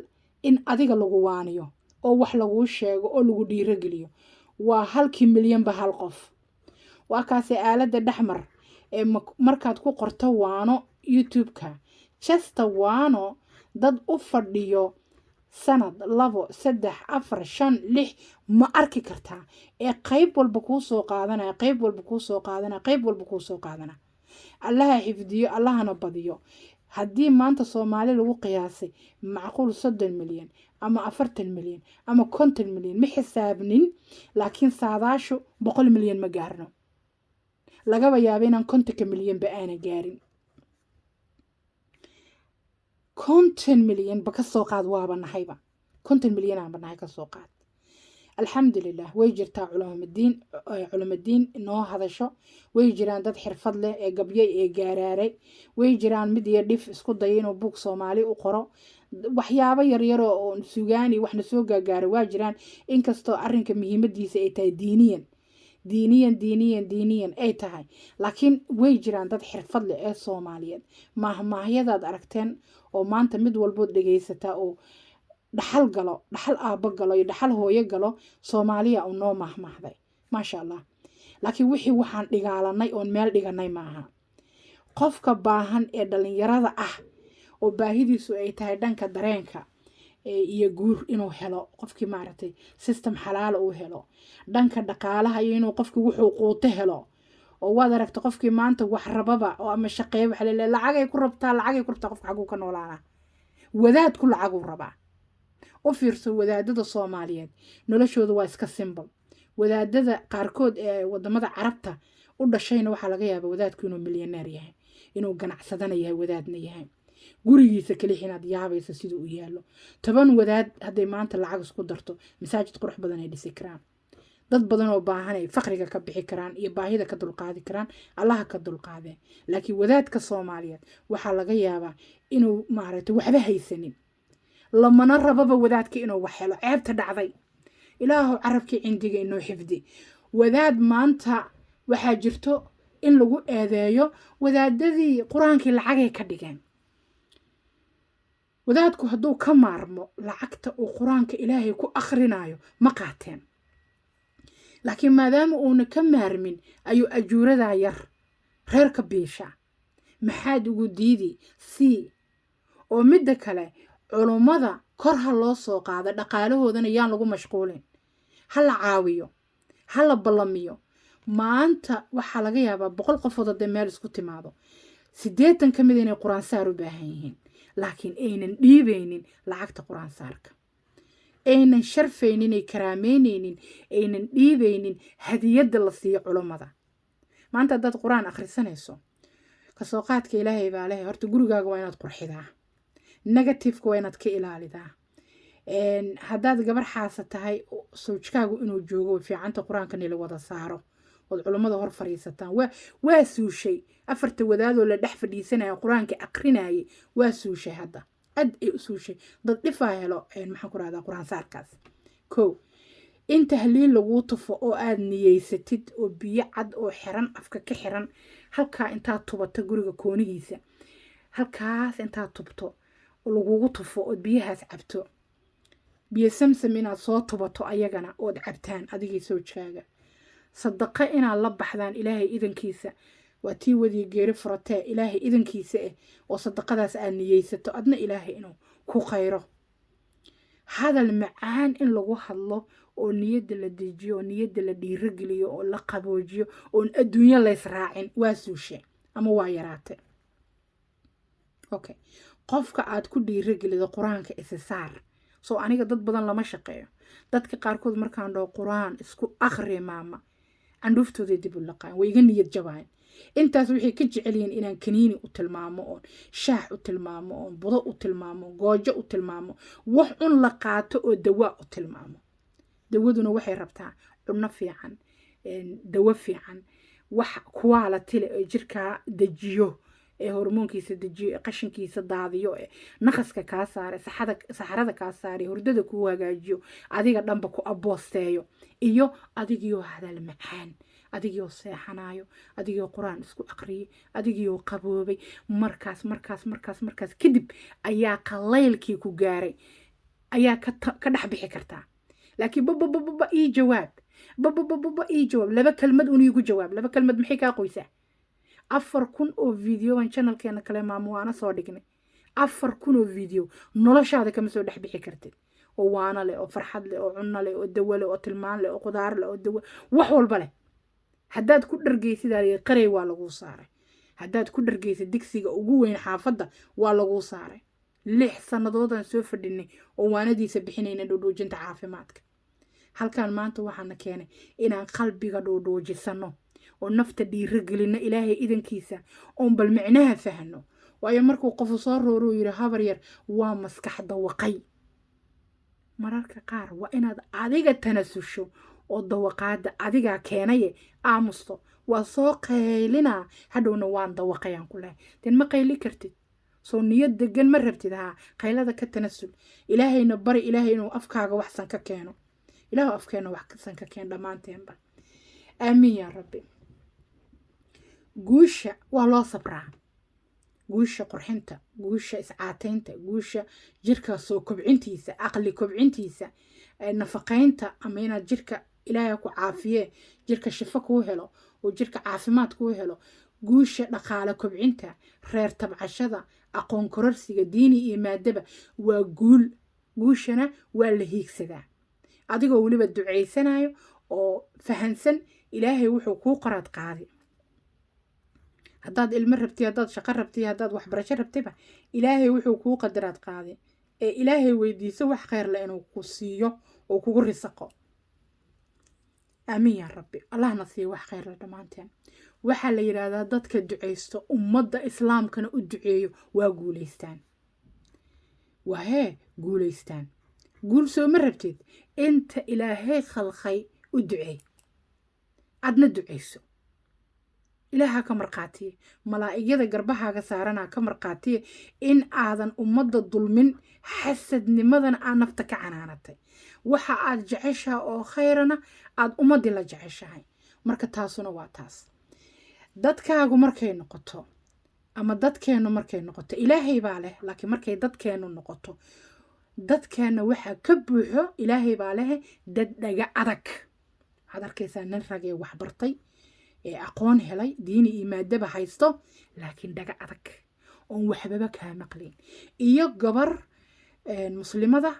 in adiga lagu waaniyo oo wax lagu sheego oo lagu dhiirigeliyo waa halkii milyan ba hal qof waa kaasay aalada dhaxmar ee markaad ku qorto waano youtube-ka chesta waano dad u fadhiyo sanad 2 3 4 5 6 ma arki kartaa ee qayb walba ku soo qaadanaya qayb walba ku soo qaadanaya qayb walba ku soo qaadanaya allaha xifdiyo allahana badiyo haddii maanta Soomaali lagu qiyaasay macquul 30 milyan ama 40 milyan ama 50 milyan ma xisaabnin laakiin saadaashu 100 milyan ma gaarno lagaba yaabo inaan 50 milyan ba aan gaarin 50 milyan ba ka soo qaad waaba nahayba 50 milyan aan banahay ka soo qaad alxamdulillah way jirtaa culimadiin noo hadasho way jiraan dad xirfad leh ee gabyay ee gaaraaray way jiraan mid iyo dhif isku day inuu buug Soomaali u qoro waxyaabo yar yar oo suugaani waxna soo gaagaaray waa jiraan inkastoo arrinka muhiimadiisa ay tahay diiniyan ay tahay laakiin way jiraan dad xirfad leh ee Soomaaliyeed maahmaahayadaad aragteen oo maanta mid walbo dhageysata oo dhaxal galo dhaxal aaba galo iyo dhaxal hooyo galo Soomaaliya oo noo mahmaahday maasha Allah laakiin wixii waxaan dhigaalanay oo meel dhiganay maaha qofka baahan ee dhalinyarada ah oo baahidiisu ay tahay dhanka dareenka iyo guur inuu helo qofkii maaragtay system xalaal uu helo dhanka dhaqaalaha iyo inuu qofkii wuxuu quuto helo oo waad aragto qofkii maanta wax rababa oo ama shaqeeyo waxa la lacagay ku rabtaa qofka xaguu ka noolaana wadaad ku lacag uu rabaa u fiirso wadaadada Soomaaliyeed noloshoodu waa iska simple wadaadada qaarkood ee wadamada Carabta u dhashayna waxa laga yaabaa wadaadku inuu milyaneer yahay inuu ganacsadana yahay wadaadna yahay gurigiisa kaliya inaad yaabayso sidoo uu yaalo 10 wadaad haday maanta lacag isku darto masaajid qurux badan ay dhisi karaan dad badan oo baahan ay faqriga ka bixi karaan iyo baahida ka dulqaadi karaan Allah ka dulqaade laakiin wadaadka Soomaaliyeed waxa laga yaabaa inuu maaragtay waxba haysanin lamana rababa wadaadka inuu wax helo ceebta dhacday ilaahu carabkii cindiga inoo xifdi wadaad maanta waxa jirto in lagu eedeeyo wadaadadii quraankii lacagay ka dhigeen wadaadku hadduu ka maarmo lacagta uu quraanka ilaahay ku akhrinayo ma qaateen laakiin maadaama uuna ka maarmin ayuu ajuurada yar reerka biisha maxaad ugu diidi oo midda kale culumada kor ha loo soo qaado dhaqaalahoodana yaan lagu mashquulin hala caawiyo hala ballamiyo maanta waxa laga yaabaa 100 qofood oo meel isku timaado 80 kamid inay quraan saar u baahan yihiin laakiin aynan dhiibaynin lacagta quraan saarka aynan sharfaynin ay karaameynaynin aynan dhiibaynin hadiyada la siiyo culumada maanta dad quraan akhrisanayso ka soo qaadka ilaahay baa leh horta gurigaaga waa inaad qurxidaa negative-ka waa inaad ka ilaalidaa haddaad gabar xaasa tahay sawjkaagu inuu joogo fiicanta quraanka nila wada saaro oo culumada hor fariisataan waa suushay afarta wadaadoo la dhex fadhiisanaya quraanka aqrinayay waa suushay hadda ad ay suushay dad dhifaa helo maxaan ku raahdaa quraan saarkaas in tahliil lagu tufo oo aad niyeysatid oo biyo cad oo xiran afka ka xiran halka intaad tubato guriga koonigiisa halkaas intaad tubto lagugu tufo oo biyahaas cabto biyo samsam inaad soo tubato ayagana oo cabtaan adigii soo jaaga sadaqa inaad la baxdaan ilaahay idankiisa waa tii wadi geeri furatee ilaahay idankiisa oo sadaqadaas aad niyeysato adna ilaahay inuu ku khayro hadal macaan in lagu hadlo oo niyada la dejiyo oo niyada la dhiirigeliyo oo la qaboojiyo oo adduunyo la israacin waa suushe ama waa yaraate qofka aad ku dhiirigelido quraanka isasaar soo aniga dad badan lama shaqeeyo dadka qaarkood markaan dhaho quraan isku akhri maama candhuuftooday dib u laqaan way iga niyad jabaan intaas waxay ka jecel yihiin inaan kaniini u tilmaamo oon shaax u tilmaamo oon budo u tilmaamo goojo u tilmaamo wax un la qaato oo dawaa u tilmaamo dawaduna waxay rabtaa cunno fiican dawo fiican wax kuwaa la tile ee jirkaa dejiyo ee hormoonkiisa dejiyo ee qashinkiisa daadiyo ee naqaska kaa saare saxarada kaa saare hurdada kuu hagaajiyo adiga dhanba ku aboosteeyo iyo adigiyoo hadal macaan adigiyoo seexanayo adigiyoo quraan isku aqriyay adigiyoo qaboobay markaas kadib ayaa qalaylkii ku gaaray ayaa ka dhex bixi kartaa laakiin baba ii jawaab baba ii jawaab laba kalmad un iigu jawaab laba kalmad maxay kaa qoysaa 4,000 oo video aan channelkeena kale maamo waana soo dhignay 4,000 oo video noloshaada kama soo dhex bixi kartid oo waana leh oo farxad leh oo cunno leh oo dawo leh oo tilmaan leh oo qudaar leh oo dawo wax walba leh haddaad ku dhargeysid qaray waa lagu saaray haddaad ku dhargeysid digsiga ugu weyn xaafadda waa lagu saaray 6 sanadoodan soo fadhinay oo waanadiisa bixinayna dhoodhoojinta caafimaadka halkan maanta waxaana keenay inaan qalbiga dhoodhoojisano oo nafta dhiirigelino ilaahay idankiisa oon bal micnaha fahno waayo markuu qofu soo rooruu yidhi habar yar waa maskaxda waqay mararka qaar waa inaad adiga tanasusho oo dawaqaada adigaa keenaye aamusto waa soo qaylinaa hadhowna waan dawaqayaan ku lahay den ma qayli kartid soo niyad degan ma rabtid haa qaylada ka tanasul ilaahayna bari ilaahay inuu afkaaga waxsan ka keeno ilaahu afkeena waxsan ka keen dhammaanteenba aamiin yaa rabbi guusha waa loo sabraa guusha qurxinta guusha iscaataynta guusha jirka soo kobcintiisa aqli kobcintiisa nafaqaynta ama inaad jirka ilaahay ku caafiye jirka shifo kuu helo oo jirka caafimaad kuu helo guusha dhaqaale kobcinta reer tabcashada aqoon kororsiga diini iyo maadaba waa guushana waa la hiigsadaa adigoo weliba ducaysanayo oo fahansan ilaahay wuxuu kuu qoraad qaadi haddaad ilmo rabtay haddaad shaqo rabtay haddaad waxbarasho rabtayba ilaahay wuxuu kuu qadaraad qaadi ee ilaahay weydiiso wax khayr leh inuu ku siiyo oo kugu risaqo aamiin yaa rabbi allahna siiyo wax khayr leh dhammaanteen waxaa la yidhaahdaa dadka ducaysto ummadda islaamkana u duceeyo waa guulaystaan wahee guulaystaan guul soo ma rabtid inta ilaahay khalqay u duceey adna ducayso ilaaha ka marqaatiye malaa'igada garbahaaga saaranaa ka marqaatiye in aadan ummadda dulmin xasadnimadana aad nafta ka canaanatay waxa aad jeceshaha oo khayrana aad ummaddii la jeceshahay marka taasuna waa taas dadkaagu markay noqoto ama dadkeennu markay noqoto ilaahay baa leh laakiin markay dadkeennu noqoto dadkeenna waxaa ka buuxo ilaahay baa leh dad dhaga adag waxaad arkaysaa nin ragee waxbartay ee aqoon helay diini iyo maadaba haysto laakiin dhaga adag oon waxbaba kaa maqlin iyo gabar muslimada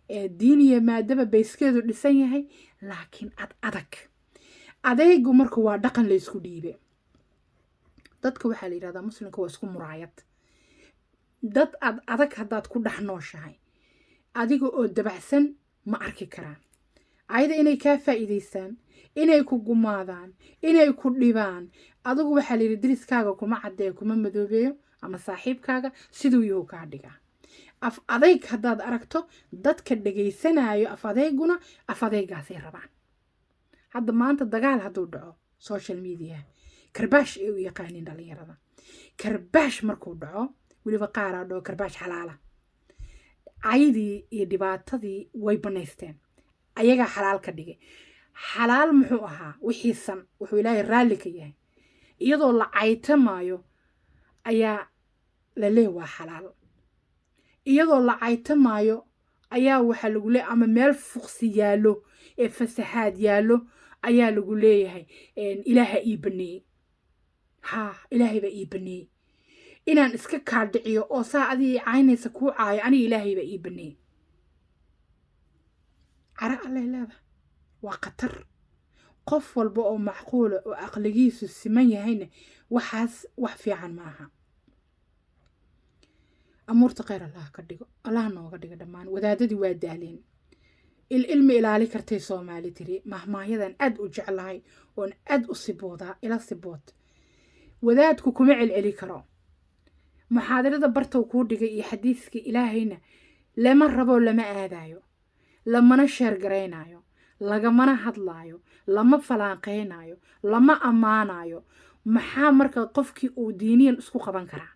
ee diini iyo maadaba bayskeedu dhisan yahay laakiin adag adaygu marka waa dhaqan la isku dhiibe dadka waxaa la yidhahdaa muslimka waa isku muraayad dad adag haddaad ku dhex nooshahay adiga oo dabacsan ma arki karaan ayada inay kaa faa'iidaystaan inay ku gumaadaan inay ku dhibaan adigu waxaa la yidhi deriskaaga kuma caddeeyo kuma madoobeeyo ama saaxiibkaaga siduu yahu kaa dhigaa af adayg haddaad aragto dadka dhegaysanayo af adeyguna af adeygaasay rabaan hadda maanta dagaal hadduu dhaco social media karbaash ay u yaqaaniin dhalinyarada karbaash markuu dhaco weliba qaaraa dhaho karbaash xalaala caydii iyo dhibaatadii way banaysteen ayagaa xalaal ka dhigay xalaal muxuu ahaa wixiisan wuxuu ilaahay raalli ka yahay iyadoo la caytamaayo ayaa la leeh waa xalaal iyadoo la caytamaayo ayaa waxaa lagu leeyahay ama meel fuqsi yaallo ee fasaxaad yaallo ayaa lagu leeyahay ilaaha ii baneeyey ilaahay baa ii baneeyey inaan iska kaadhiciyo oo saa adii caynaysa kuu caayo aniga ilaahay baa ii baneeyey cara alleh leeda waa khatar qof walba oo macquula oo aqligiisu siman yahayna waxaas wax fiican maaha amuurta khayr allah ka dhigo allah nooga dhigo dhammaan wadaadadii waa daaleen ilmi ilaali kartay Soomaali tiri mahmaayadan aad u jeclahay oon aad u siboodaa ila sibood wadaadku kuma celceli karo muxaadarada bartow kuu dhigay iyo xadiiska ilaahayna lama rabo lama aadayo lamana sheergaraynayo lagamana hadlaayo lama falaanqeynayo lama ammaanayo maxaa marka qofkii uu diiniyan isku qaban karaa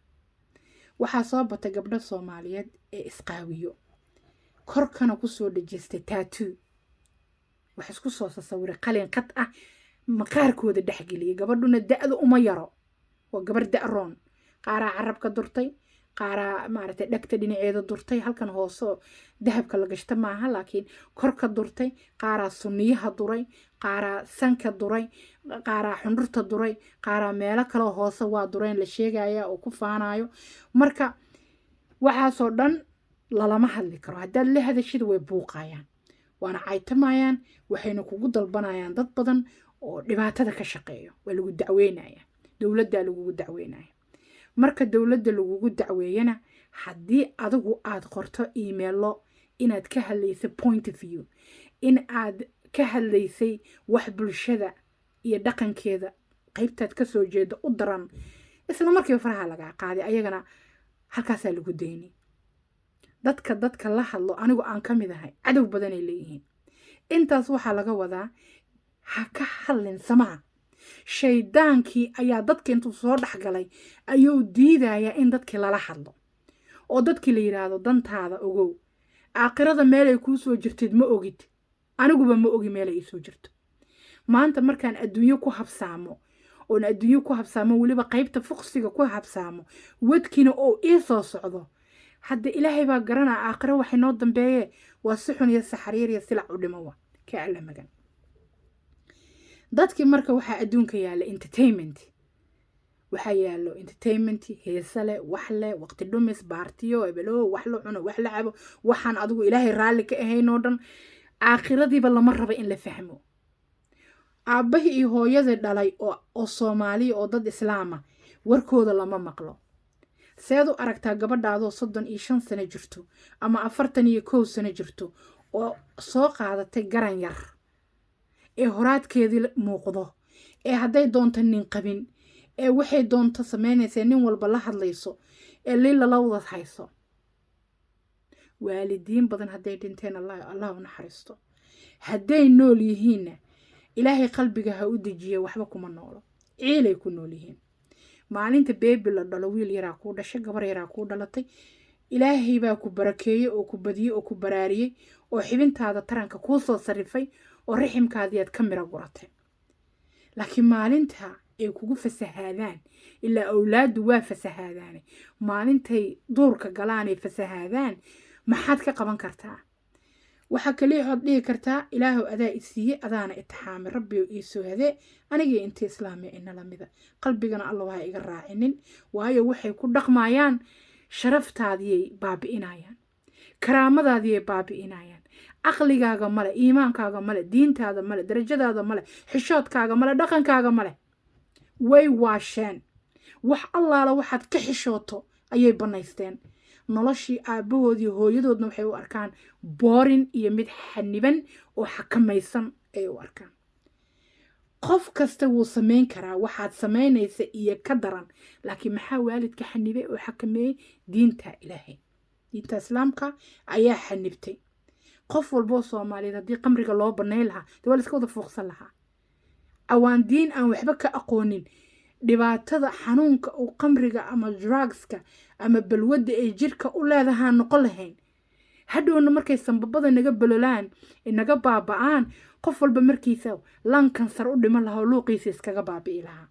waxaa soo batay gabdho Soomaaliyeed ee isqaawiyo korkana ku soo dhajistay tattoo wax isku soo sawir qalin qad ah maqaarkooda dhaxgeliyay gabadhuna da'du uma yaro waa gabar da'roon qaaraa carabka durtay qaaraa maaragtay dhagta dhinaceeda durtay halkan hoose dahabka la gashta maaha laakiin korka durtay qaaraa sunniyaha duray qaaraa sanka duray qaaraa xundurta duray qaaraa meelo kale hoose waa dureen la sheegaya oo ku faanayo marka waxaasoo dhan lalama hadli karo haddaad la hadashid way buuqayaan waana caytamayaan waxayna kugu dalbanayaan dad badan oo dhibaatada ka shaqeeyo waa lagu dacweynaya dowladda lagugu dacweynaya marka dowladda lagugu dacweeyana haddii adigu aad qorto emailo inaad ka hadlaysay point of view in aad ka hadlaysay wax bulshada iyo dhaqankeeda qaybtaad ka soo jeedo u daran isla markiiba faraha lagaa qaaday ayagana halkaasaa lagu dayni dadka la hadlo anigu aan ka mid ahay cadow badanay leeyihiin intaas waxaa laga wadaa ha ka hadlin samaha shaydaankii ayaa dadka intuu soo dhexgalay ayuu diidayaa in dadkii lala hadlo oo dadkii la yidhaahdo dantaada ogow aakhirada meelay kuu soo jirtid ma ogid aniguba ma ogi meelay ii soo jirto maanta markaan adduunyo ku habsaamo oon adduunyo ku habsaamo weliba qaybta fuqsiga ku habsaamo wadkiina oo ii soo socdo hadda ilaahay baa garanaa aakhiro waxay noo dambeeyee waa si xun iyo saxariir iyo silac u dhimowa ka alla magan dadkii marka waxaa adduunka yaalla entertainment waxaa yaallo entertainment heesa leh wax leh waqti dhumis baartiyo ebelo wax la cuno wax la cabo waxaan adigu ilaahay raalli ka ahayn oo dhan aakhiradiiba lama rabo in la fahmo aabbahi iyo hooyadii dhalay oo Soomaaliya oo dad islaama warkooda lama maqlo seed u aragtaa gabadhaadoo 35 sano jirto ama 41 sano jirto oo soo qaadatay garan yar ee horaadkeedii muuqdo ee hadday doonto nin qabin ee waxay doonto sameynaysaa nin walba la hadlayso ee lilalawdad hayso waalidiin badan hadday dhinteen allah u naxariisto hadday nool yihiinna ilaahay qalbiga ha u dejiyo waxba kuma noolo ciilay ku nool yihiin maalinta beebi la dhalo wiil yaraa kuu dhashay gabar yaraa kuu dhalatay ilaahay baa ku barakeeyey oo ku badiyey oo ku baraariyey oo xibintaada taranka kuu soo sarifay oo riximkaadii aad ka miro guratay laakiin maalinta ay kugu fasahaadaan ilaa awlaadu waa fasahaadaane maalintay duurka galaan ay fasahaadaan maxaad ka qaban kartaa waxa kaliya xod dhigi kartaa ilaahu adaa isiiye adaana itixaami rabbi oo ii soo hadee anigii intii islaamiya ina lamida qalbigana alla waa iga raacinin waayo waxay ku dhaqmayaan sharaftaadiyay baabi'inayaan karaamadaadiyay baabi'inayaan aqligaaga male iimaankaaga male diintaada male darajadaada male xishoodkaaga male dhaqankaaga male way waasheen wax allaala waxaad ka xishooto ayay banaysteen noloshii aabahoodii hooyadoodna waxay u arkaan boorin iyo mid xaniban oo xakamaysan ay u arkaan qof kasta wuu samayn karaa waxaad samaynaysa iyo ka daran laakiin maxaa waalidka xanibay oo xakameeyey diinta ilaahay diinta islaamka ayaa xanibtay qof walboo Soomaaliyeed haddii qamriga loo banay lahaa dee waa la iska wada fuuqsan lahaa awaan diin aan waxba ka aqoonin dhibaatada xanuunka uu qamriga ama drugska ama balwadda ay jirka u leedahay noqon lahayn hadhowna markay sanbabada naga balolaan naga baaba'aan qof walba markiisa lan kansar u dhiman lahaa luuqiisa iskaga baabi'i lahaa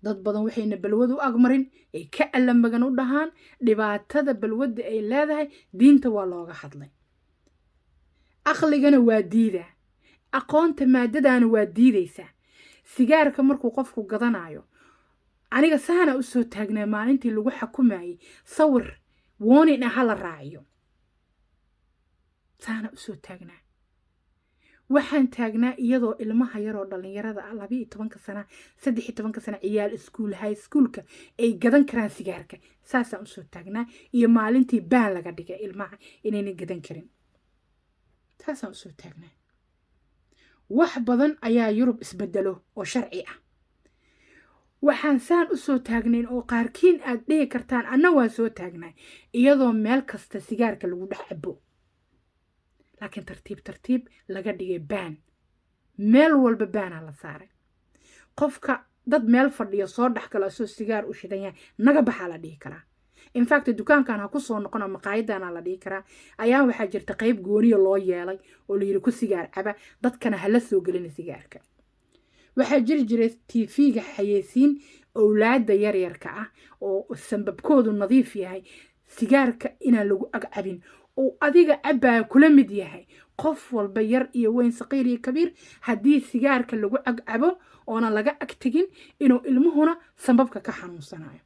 dad badan waxayna balwad u agmarin ay ka alamagan u dhahaan dhibaatada balwadda ay leedahay diinta waa looga hadlay aqligana waa diidaa aqoonta maadadaana waa diidaysaa sigaarka markuu qofku gadanayo aniga saana u soo taagnaa maalintii lagu xukumayay sawir warning ah la raaciyo saana u soo taagnaa waxaan taagnaa iyadoo ilmaha yaroo dhalinyarada 12 sano 13 sano ciyaal iskuul high schoolka ay gadan karaan sigaarka saasaan u soo taagnaa iyo maalintii baan laga dhigay ilmaha inayna gadan karin taasaan usoo taagnay wax badan ayaa yurub isbedelo oo sharci ah waxaan saan usoo taagnayn oo qaarkiin aad dhihi kartaan anna waan soo taagnay iyadoo meel kasta sigaarka lagu dhex cabo laakiin tartiib tartiib laga dhigay baan meel walba baanaa la saaray qofka dad meel fadhiyo soo dhex gala soo sigaar u shidan yahay naga baxaa la dhihi karaa in fact dukaankan ha ku soo noqono maqaayadana la dhihi karaa ayaa waxaa jirta qayb gooniya loo yeelay oo la yiri ku sigaar caba dadkana hala soo gelina sigaarka waxaa jiri jiray TV-ga xayeysiin awlaada yaryarka ah oo sanbabkoodu nadiif yahay sigaarka inaan lagu agcabin oo adiga cabaa kula mid yahay qof walba yar iyo weyn saqiir iyo kabiir haddii sigaarka lagu agcabo oona laga agtegin inuu ilmuhuna sanbabka ka xanuunsanayo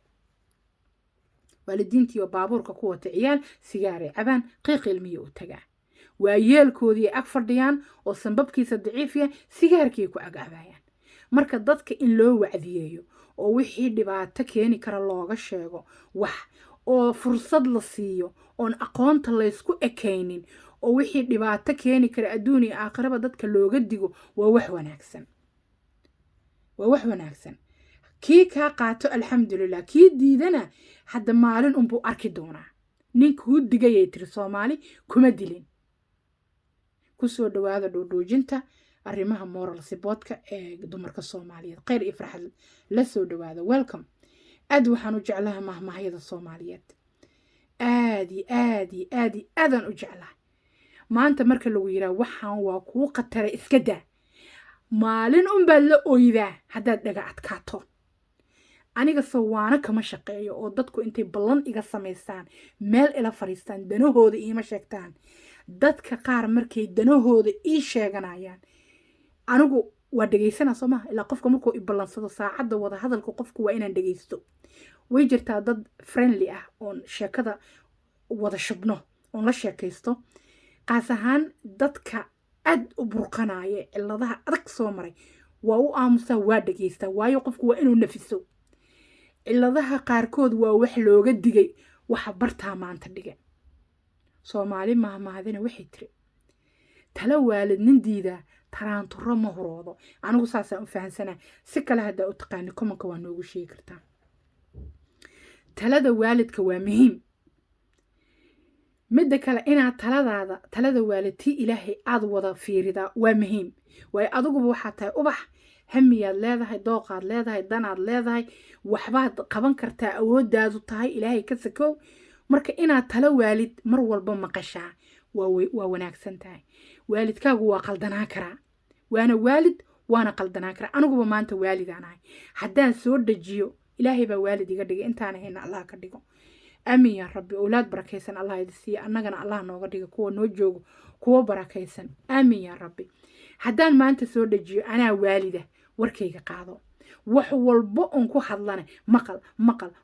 waalidiintii oo baabuurka ku wata ciyaal sigaaray cabaan qiiq ilmiya u tagaa waa yeelkoodii ag fadhiyaan oo sanbabkiisa daciif yahay sigaarkii ku agcabayaan marka dadka in loo wacdiyeeyo oo wixii dhibaato keeni kara looga sheego wax oo fursad la siiyo oon aqoonta laysku ekaynin oo wixii dhibaato keeni kara adduun iyo aakhiraba dadka looga digo waa wax wanaagsan kii kaa qaato alxamdulilah kii diidana hadda maalin unbuu arki doonaa ninkuu digayay tiri soomaali kuma dilin kusoo dhawaada dhoodhoojinta arrimaha moral siboodka ee dumarka Soomaaliyeed khayr iyo farxad la soo dhawaada welcome aad waxaan u jeclahay mahmahayada Soomaaliyeed aadan u jeclahay maanta marka lagu yiraahdo waxaan waa kuu qataray iska daa maalin un baad la oydaa haddaad dhaga adkaato aniga sawaana kama shaqeeyo oo dadku intay ballan iga samaystaan meel ila fariistaan danahooda iima sheegtaan dadka qaar markay danahooda ii sheeganayaan anigu waa dhageysanaa soo maaha ilaa qofka markuu i ballansado saacadda wada hadalka qofku waa inaan dhageysto way jirtaa dad friendly ah oon sheekada wada shubno oon la sheekaysto qaas ahaan dadka aad u burqanaya ciladaha adag soo maray waa u aamusaa waa dhageystaa waayo qofku waa inuu nafiso ciladaha qaarkood waa wax looga digay waxa bartaa maanta dhiga Soomaali mahmaadina waxay tiri tala waalidnin diida taraanturo ma horoodo anigu saasaan u fahansanaa si kale haddaa u taqaani komanka waa noogu sheegi kartaa talada waalidka waa muhiim midda kale inaad talada waalidtii ilaahay aad wada fiiridaa waa muhiim waayo adiguba waxaa tahay ubax hamiyaad leedahay dooqaad leedahay danaad leedahay waxbaad qaban kartaa awooddaadu tahay ilaahay ka sakow marka inaad tala waalid mar walba maqashaa waa wanaagsan tahay waalidkaagu waa qaldanaa karaa waana waalid waana qaldanaa karaa aniguba maanta waalidaan ahay haddaan soo dhajiyo ilaahay baa waalid iga dhigay intaan ahayna allah ka dhigo aamin yaa rabbi awlaad barakaysan allah idi siiya annagana allah nooga dhiga kuwa noo joogo kuwa barakaysan aamin yaa rabbi haddaan maanta soo dhajiyo anaa waalida warkayga qaado wax walba oon ku hadlana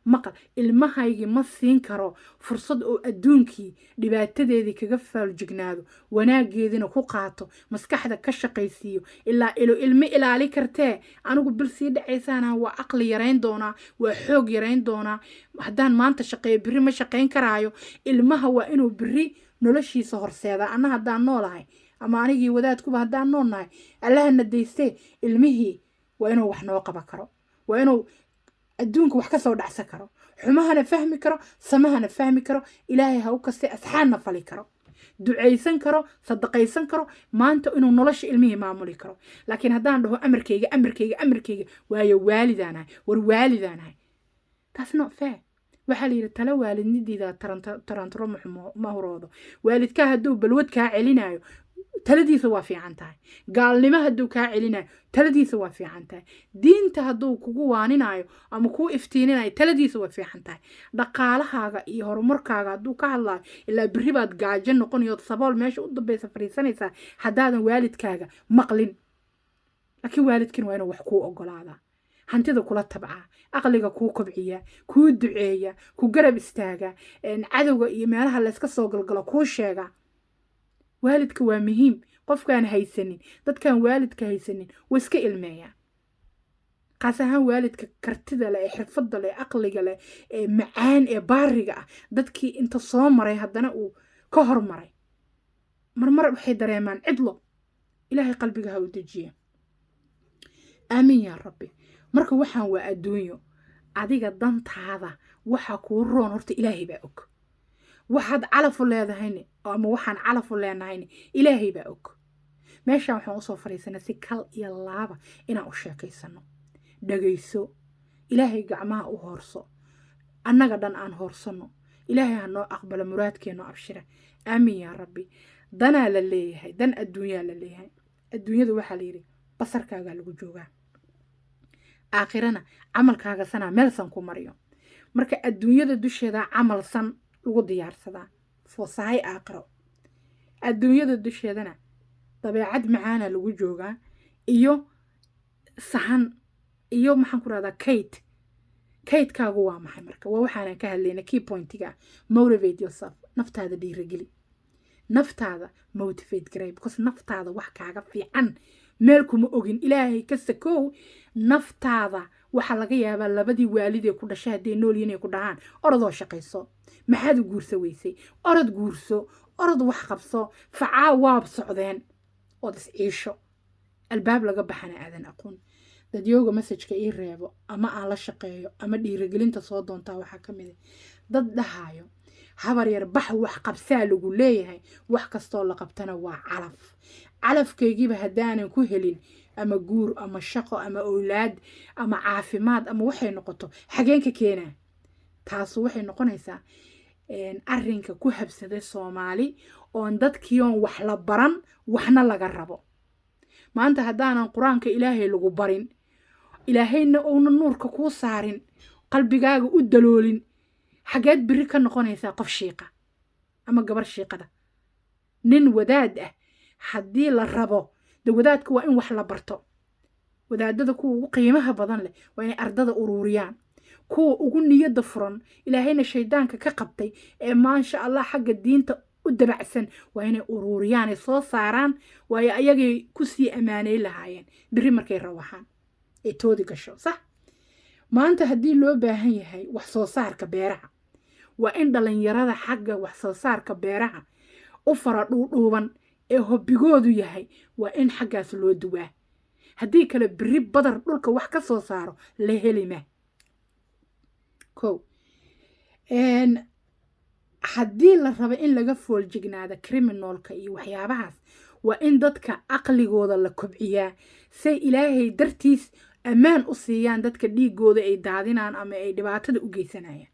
maqal ilmahaygii ma siin karo fursad oo adduunkii dhibaatadeedii kaga faaljignaado wanaageedina ku qaato maskaxda ka shaqaysiiyo ilaa ilmi ilaali kartee anigu bil sii dhacaysaana waa aqli yarayn doonaa waa xoog yarayn doonaa haddaan maanta shaqeeyo biri ma shaqayn karaayo ilmaha waa inuu biri noloshiisa horseedaa anna haddaan noolahay ama anigii wadaadkuba haddaan noolnahay allahana daystee ilmihii waa inuu wax noo qaban karo waa inuu adduunka wax ka soo dhacsan karo xumahana fahmi karo samahana fahmi karo ilaahay ha u kastay asxaanna fali karo ducaysan karo sadaqaysan karo maanta inuu nolosha ilmihii maamuli karo laakiin haddaan dhaho amarkayga waayo waalidaanahay war waalidaanahay taas not fair waxaa la yidhi tala waalidnidiida taranturo ma horoodo waalidkaa hadduu balwad kaa celinayo taladiisa waa fiican tahay gaalnimo hadduu kaa celinayo taladiisa waa fiican tahay diinta hadduu kugu waaninayo ama kuu iftiininayo taladiisa waa fiican tahay dhaqaalahaaga iyo horumarkaaga hadduu ka hadlayo ilaa berri baad gaajo noqonayood sabool meesha u dambaysa fariisanaysaa haddaadan waalidkaaga maqlin laakiin waalidkin waa inuu wax kuu ogolaadaa hantida kula tabcaa aqliga kuu kobciya kuu duceeya ku garab istaaga cadowga iyo meelaha layska soo galgalo kuu sheega waalidka waa muhiim qofkaan haysanin dadkaan waalidka haysanin waa iska ilmeeyaa qaas ahaan waalidka kartida leh ee xirfadda leh aqliga leh ee macaan ee baariga ah dadkii inta soo maray haddana uu ka hormaray marmar waxay dareemaan cidlo ilaahay qalbiga ha u dejiye aamin yaa rabbi marka waxaan waa adduunyo adiga dantaada waxa kuu roon horta ilaahay baa og waxaad calaf u leedahayne ama waxaan calaf u leenahayne ilaahay baa og meeshaan waxaan usoo fariisanay si kal iyo laaba inaan u sheekaysano dhagayso ilaahay gacmaha u hoorso annaga dhan aan hoorsano ilaahay ha noo aqbalo muraadkeeno abshira aamin yaa rabbi danaa la leeyahay dan adduunyaa la leeyahay adduunyadu waxaa la yidhi basarkaagaa lagu joogaa aakhirana camalkaaga sanaa meelsan ku mariyo marka adduunyada dusheeda camalsan lagu diyaarsadaa foosahay aakhiro adduunyada dusheedana dabeecad macaana lagu joogaa iyo sahan iyo maxaan ku rahdaa kaydkaagu waa maxay marka waa waxaanan ka hadlayna key pointiga motivate yourself naftaada dhiirageli naftaada motivate garay because naftaada wax kaaga fiican meel kuma ogin ilaahay ka sakow naftaada waxaa laga yaabaa labadii waalidee ku dhashay hadday nool yihiin ay ku dhahaan orodoo shaqayso maxaad u guurso weysay orod guurso orod wax qabso facaa waab socdeen ood isciisho albaab laga baxana aadan aqoon dadyooga messajka ii reebo ama aan la shaqeeyo ama dhiirigelinta soo doontaa waxaa ka mid ah dad dhahayo habar yar bax wax qabsaa lagu leeyahay wax kastoo la qabtana waa calafkaygiiba haddaanan ku helin ama guur ama shaqo ama awlaad ama caafimaad ama waxay noqoto xageenka keenaa taasu waxay noqonaysaa arrinka ku habsaday Soomaali oon dadkiion wax la baran waxna laga rabo maanta haddaanan quraanka ilaahay lagu barin ilaahayna uuna nuurka kuu saarin qalbigaaga u daloolin xageed biri ka noqonaysaa qof shiiqa ama gabar shiiqada nin wadaad ah haddii la rabo de wadaadka waa in wax la barto wadaadada kuwa ugu qiimaha badan leh waa inay ardada ururiyaan kuwa ugu niyada furan ilaahayna shaydaanka ka qabtay ee maasha Allah xagga diinta u dabacsan waa inay ururiyaan ay soo saaraan waayo ayagay ku sii amaanay lahaayeen biri markay rawaxaan ay toodi gasho sax maanta haddii loo baahan yahay wax soo saarka beeraha waa in dhalinyarada xagga wax soo saarka beeraha u fara dhuudhuuban ee hobbigoodu yahay waa in xaggaas loo duwaa haddii kale biri badar dhulka wax ka soo saaro la helima haddii la rabo in laga fooljignaado criminalka iyo waxyaabahaas waa in dadka aqligooda la kobciyaa say ilaahay dartiis ammaan u siiyaan dadka dhiigooda ay daadinaan ama ay dhibaatada u geysanayaan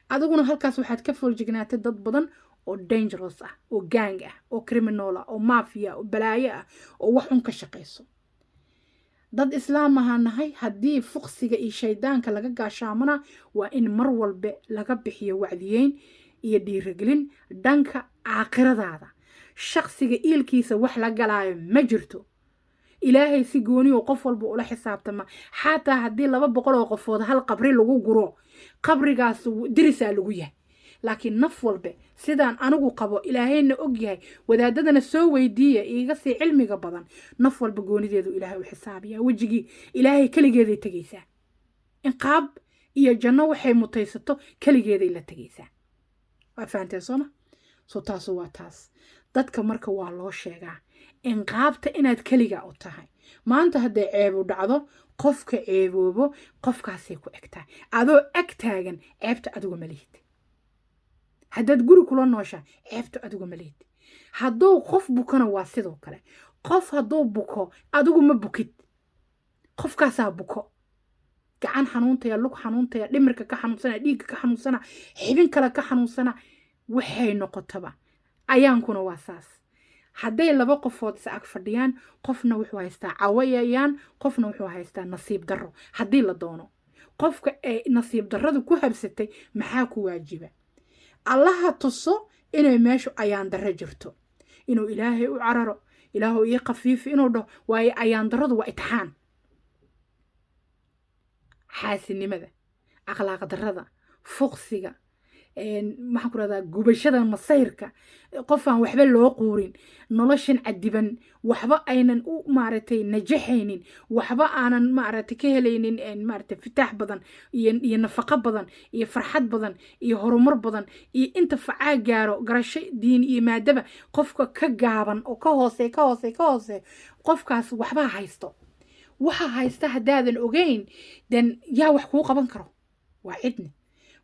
adiguna halkaas waxaad ka fooljignaatay dad badan oo dangerous ah oo gang ah oo criminal ah oo mafia oo balaayo ah oo wax un ka shaqayso dad islaam ahaan nahay haddii fuqsiga iyo shaydaanka laga gaashaamana waa in mar walba laga bixiyo wacdiyeyn iyo dhiirigelin dhanka aakhiradaada shaqsiga iilkiisa wax la galaayo ma jirto ilaahay si gooni oo qof walba ula xisaabtama xataa haddii 200 oo qofood hal qabri lagu guro qabrigaas dirisaa lagu yahay laakiin naf walba sidaan anigu qabo ilaahayna og yahay wadaadadana soo weydiiya iiga sii cilmiga badan naf walba goonideedu ilaahay u xisaabiyaa wajigii ilaahay kaligeeday tagaysaa inqaab iyo janno waxay mutaysato kaligeeday la tagaysaa waa fahanteen sooma soo taasu waa taas dadka marka waa loo sheegaa inqaabta inaad kaligaa u tahay maanta hadday ceebu dhacdo qofka ceeboobo qofkaasay ku egtaa adoo ag taagan ceebta adigu ma lihid haddaad guri kula nooshaa ceebta adigu ma lihid hadduu qof bukana waa sidoo kale qof hadduu buko adigu ma bukid qofkaasaa buko gacan xanuuntaya lug xanuuntaya dhimirka ka xanuunsana dhiigga ka xanuunsana xibin kale ka xanuunsana waxay noqotaba ayaankuna waa saas hadday 2 qofood is ag fadhiyaan qofna wuxuu haystaa cawayayaan qofna wuxuu haystaa nasiib darro haddii la doono qofka ay nasiib darradu ku habsatay maxaa ku waajiba allaha tuso inay meeshu ayaan darro jirto inuu ilaahay u cararo ilaahu ii qafiifi inuu dhaho waayo ayaan darradu waa itixaan xaasinimada akhlaaq darrada fuqsiga maxaan ku rahdaa gubashada masayrka qofaan waxba loo quurin noloshan cadiban waxba aynan u maaragtay najaxaynin waxba aanan maaragtay ka helaynin maaragtay fitaax badan iyo nafaqo badan iyo farxad badan iyo horumar badan iyo inta facaa gaaro garasho diin iyo maadaba qofka ka gaaban oo ka hoose qofkaas waxba haysto waxa haysta haddaadan ogeyn dan yaa wax kuu qaban karo waa cidne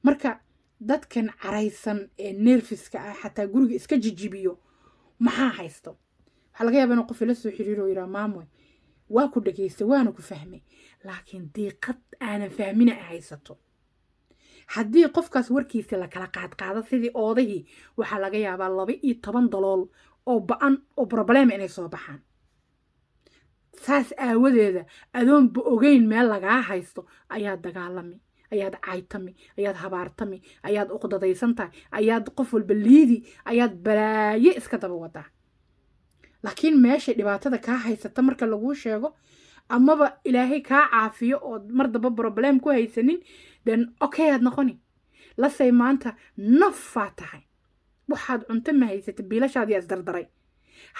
marka dadkan caraysan ee nerfiska ah xataa guriga iska jijibiyo maxaa haysto waxaa laga yaabaa inuu qof ila soo xiriiro yiraa maamoy waa ku dhageystay waana ku fahmay laakiin diiqad aanan fahmina ay haysato haddii qofkaas warkiisa la kala qaadqaado sidii oodahii waxaa laga yaabaa 12 dalool oo ba'an oo problema inay soo baxaan saas aawadeeda adoonba ogeyn meel lagaa haysto ayaad dagaalami ayaad caytami ayaad habaartami ayaad uqdadaysan tahay ayaad qof walba liidi ayaad balaaye iska daba wadaa laakiin meesha dhibaatada kaa haysata marka laguu sheego amaba ilaahay kaa caafiyo oo mar daba problem ku haysanin then okay aad noqoni lasay maanta nafaa tahay waxaad cunto ma haysata biilashaadii isdardaray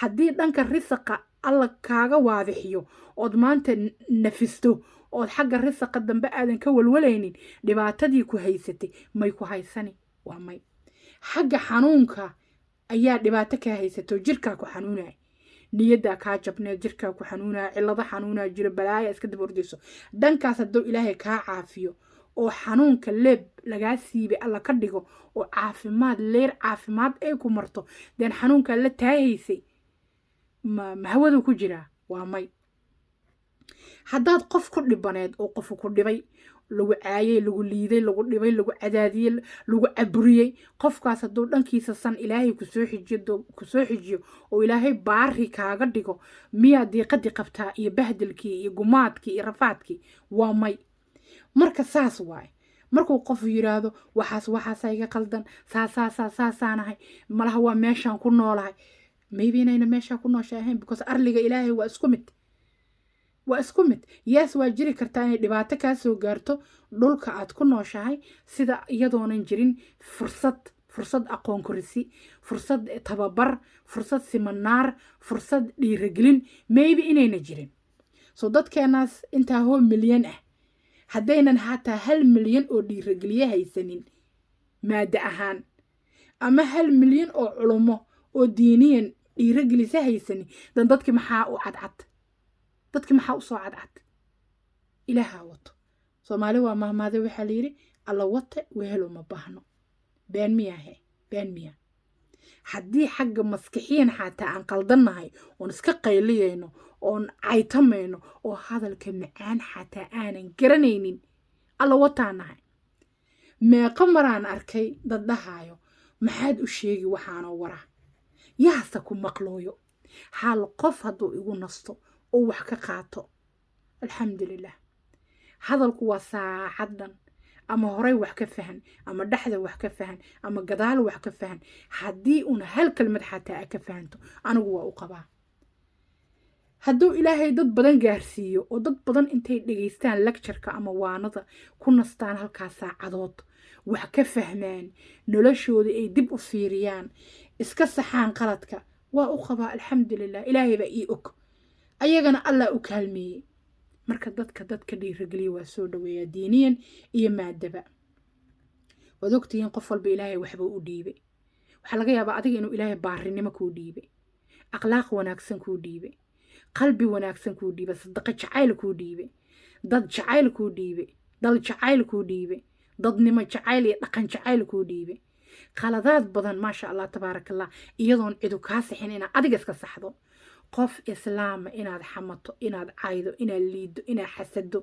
haddii dhanka risaqa alla kaaga waadixiyo ood maanta nafisto ood xagga risaqa dambe aadan ka walwalaynin dhibaatadii ku haysatay may ku haysani waa may xagga xanuunka ayaa dhibaato ka haysato jirkaa ku xanuunaya niyaddaa kaa jabneed jirkaa ku xanuunaya cillado xanuunaya jiro balaaya iska daba ordayso dhankaas hadduu ilaahay kaa caafiyo oo xanuunka leeb lagaa siibay alla ka dhigo oo caafimaad leer caafimaad ay ku marto den xanuunkaa la taahaysay ma hawadu ku jiraa waa may haddaad qof ku dhibaneed oo qofu ku dhibay lagu caayay lagu liiday lagu dhibay lagu cadaadiyey lagu caburiyey qofkaas hadduu dhankiisa san ilaahay kusoo xijiyo oo ilaahay baari kaaga dhigo miyaa diiqadii qabtaa iyo bahdilkii iyo gumaadkii iyo rafaadkii waa may marka saas waaye markuu qofu yiraahdo waxaasa iga qaldan saasaanahay malaha waa meeshaan ku noolahay maybe inayna meeshaa ku noosha ahayn because arliga ilaahay waa isku mid yes waa jiri kartaa inay dhibaato kaa soo gaarto dhulka aad ku nooshahay sida iyadoonan jirin fursad aqoon korisi fursad tababar fursad siminaar fursad dhiirigelin maybe inayna jirin so dadkeenaas intaa hoo milyan ah haddaynan hataa 1 milyan oo dhiirigeliye haysanin maada ahaan ama 1 milyan oo culumo oo diiniyan dhiirigelisa haysanin dan dadkii maxaa u cadcad dadkii maxaa u soo cadcad ilaaha wato Soomaali waa mahmaade waxaa la yiri alla wata wehelo ma baahno been miya haddii xagga maskaxiyan xataa aan qaldannahay oon iska qayliyayno oon caytamayno oo hadalka macaan xataa aanan garanaynin alla wataanahay meeqa maraan arkay dad dhahaayo maxaad u sheegi waxaanoo wara yaasa ku maqlooyo hal qof hadduu igu nasto oo wax ka qaato alxamdulilah hadalku waa saacadan ama horey wax ka fahan ama dhaxda wax ka fahan ama gadaal wax ka fahan haddii una hal kalmad xataa ka fahanto anigu waa u qabaa hadduu ilaahay dad badan gaarsiiyo oo dad badan intay dhageystaan lectureka ama waanada ku nastaan halkaas saacadood wax ka fahmaan noloshooda ay dib u fiiriyaan iska saxaan qaladka waa u qabaa alxamdulilah ilaahay baa ii og ayagana allah u kaalmeeyey marka dadka dhiirigeliya waa soo dhaweeyaa diiniyan iyo maadaba waad ogtihiin qof walba ilaahay waxba u dhiibay waxaa laga yaabaa adiga inuu ilaahay baarinimo kuu dhiibay akhlaaq wanaagsan kuu dhiibay qalbi wanaagsan kuu dhiibay sadaqa jacayl kuu dhiibay dad jacayl kuu dhiibay dal jacayl kuu dhiibay dadnimo jacayl iyo dhaqan jacayl kuu dhiibay qaladaad badan maasha allah tabaarakallah iyadoon cidu kaa sixin inaad adiga iska saxdo qof islaama inaad xamato inaad caydo inaad liido inaad xasado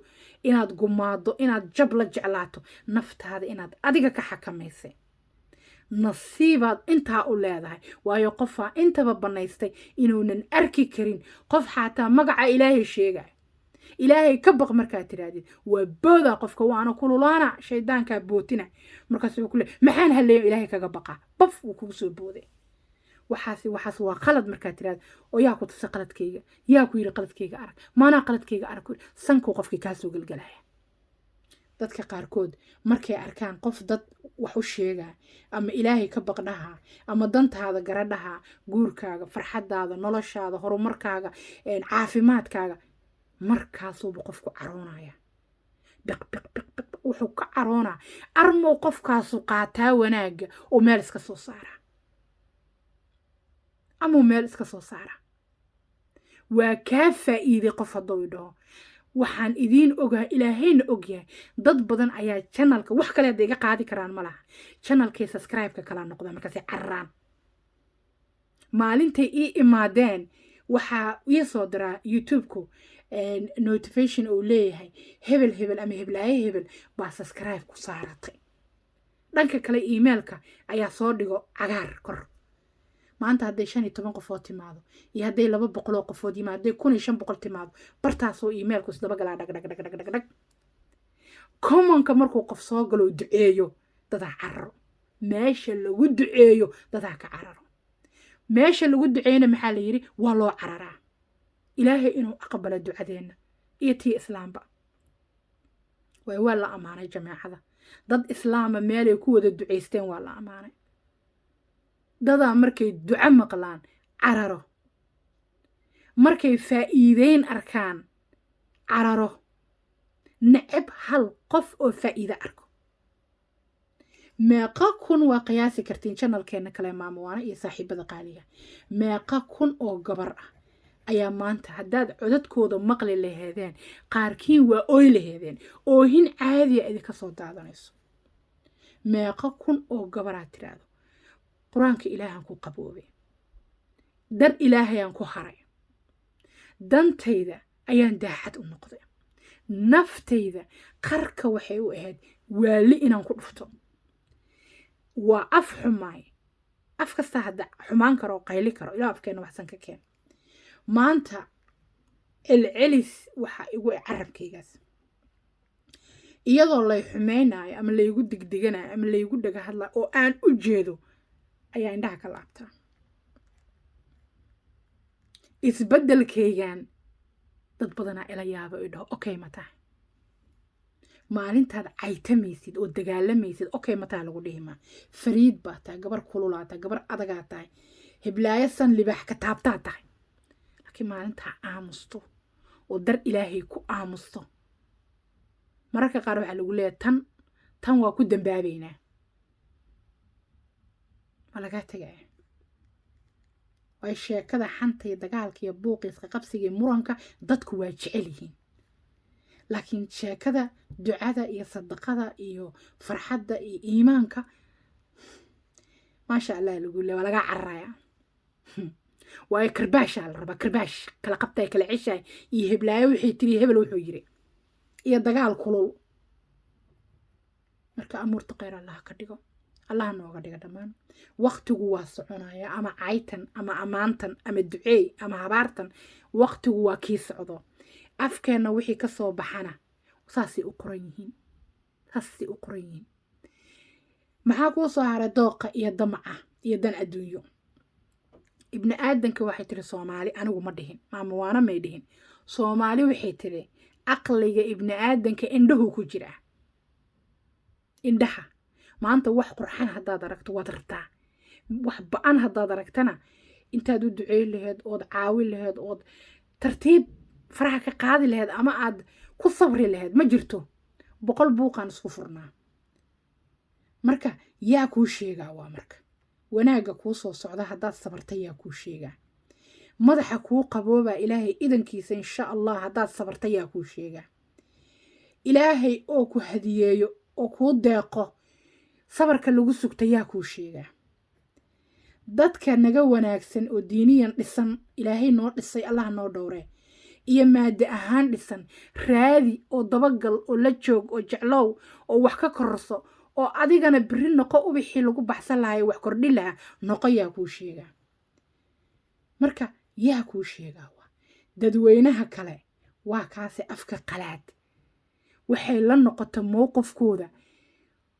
inaad gumaado inaad jab la jeclaato naftaada inaad adiga ka xakamaysay nasiibaad intaa u leedahay waayo qofaa intaba banaystay inuunan arki karin qof xataa magaca ilaahay sheegay ilaahay ka baq markaad tirahdid waa booda qofka waana kululaana shaydaankaa bootina markaas uu kule maxaan haleeyo ilaahay kaga baqa baf uu kugu soo booday waxaas waa qalad markaad tiraahdo oo yaa ku tusay qaladkayga yaa ku yiri qaladkayga arag maanaa qaladkayga arag sankuu qofkii kaa soo galgalaya dadka qaarkood markay arkaan qof dad wax u sheegaa ama ilaahay ka baqdhaha ama dantaada garadhaha guurkaaga farxadaada noloshaada horumarkaaga caafimaadkaaga markaasuuba qofku caroonaya biq wuxuu ka caroonaa armow qofkaasu qaataa wanaaga oo meel iska soo saara ama meel iska soo saara waa kaa faa'iiday qof hadduu idhaho waxaan idiin ogaa ilaahayna ogyahay dad badan ayaa channelka wax kale hadday iga qaadi karaan ma laha channelkay subscribe-ka kala noqda markaasay cararaan maalintay ii imaadeen waxaa ii soo diraa youtube-ku notification uu leeyahay hebel ama heblaaye hebel baa subscribe ku saaratay dhanka kale emailka ayaa soo dhigo cagaar kor maanta hadday 15 qofood timaado iyo hadday 200 qofood yimaado hadday 1500 timaado bartaasoo emailku isdaba galaa dhag commonka markuu qof soo galo duceeyo dadaa cararo meesha lagu duceeyo dadaa ka cararo meesha lagu duceeyna maxaa la yiri waa loo cararaa ilaahay inuu aqbalo ducadeena iyo tii islaamba waa la amaanay jamaacada dad islaama meelay ku wada duceysteen waa la amaanay dadaa markay duco maqlaan cararo markay faa'iideyn arkaan cararo nacab hal qof oo faa'iido arko meeqa kun waa qiyaasi kartiin channelkeena kale maamuwaana iyo saaxiibada qaaliga meeqa kun oo gabar ah ayaa maanta haddaad codadkooda maqli laheedeen qaarkiin waa ooy laheedeen oohin caadiya idinka soo daadanayso meeqa kun oo gabaraad tiraahdo quraanka ilaahan ku qaboobay dar ilaahayaan ku haray dantayda ayaan daacad u noqday naftayda qarka waxay u ahayd waali inaan ku dhufto waa af xumaay af kasta hadda xumaan karo qayli karo ilaa afkeena waxsan ka keen maanta celcelis waxa igu carabkaygaas iyadoo lay xumeynaayo ama laygu digdiganayo ama laygu dhaga hadla oo aan u jeedo ayaa indhaha ka laabtaa isbeddelkaygan dad badanaa ila yaaba oo dhaho okay ma tahay maalintaad caytamaysid oo dagaalamaysid okay ma tahay lagu dhihimaa fariid baa tahay gabar kululaa tahay gabar adagaa tahay heblaayo san libaax ka taabtaa tahay laakiin maalintaa aamusto oo dar ilaahay ku aamusto mararka qaar waxaa lagu leeyahay tan waa ku dambaabaynaa ma lagaa tegaya way sheekada xanta iyo dagaalka iyo buuqiiska qabsiga iyo muranka dadku waa jecel yihiin laakiin sheekada ducada iyo sadaqada iyo farxadda iyo iimaanka maasha allah lagu leeyahay waa laga cararaya way karbaash la rabaa karbaash kala qabtay kala cishay iyo heblaayo wixii tiri hebel wuxuu yiri iyo dagaal kulul marka amuurta qeyr allah ka dhigo allah nooga dhiga dhamaan waqtigu waa soconaya ama caytan ama amaantan ama duceey ama habaartan waqtigu waa kii socdo afkeena wixii ka soo baxana saasi u qoran yihiin maxaa ku soo haray dooqa iyo damaca iyo dan adduunyo ibn aadanka waxay tiri Soomaali anigu ma dhihin maama waana may dhihin Soomaali waxay tiri aqliga ibn aadanka indhahu ku jira indhaha maanta wax qurxan hadaad aragto waad rabtaa wax ba'an hadaad aragtana intaad u duceey lahayd ood caawi lahayd ood tartiib faraha ka qaadi lahayd ama aad ku sabri lahayd ma jirto 100 buuqan isku furnaa marka yaa ku sheegaa waa marka wanaaga ku soo socda hadaad sabartay yaa ku sheegaa madaxa ku qabooba ilaahay idankiisa insha Allah hadaad sabartay yaa ku sheegaa ilaahay oo ku hadiyeeyo oo ku deeqo sabarka lagu sugtay yaa ku sheegaa dadka naga wanaagsan oo diiniyan dhisan ilaahay noo dhisay Allah noo dhowre iyo maada ahaan dhisan raadi oo dabagal oo la joog oo jeclow oo wax ka korso oo adigana biri noqo u bixi lagu baxsan lahay wax kordhi laha noqo yaa ku sheegaa marka yaa ku sheegaa dadweynaha kale waa kaasi afka qalaad waxay la noqoto mowqifkooda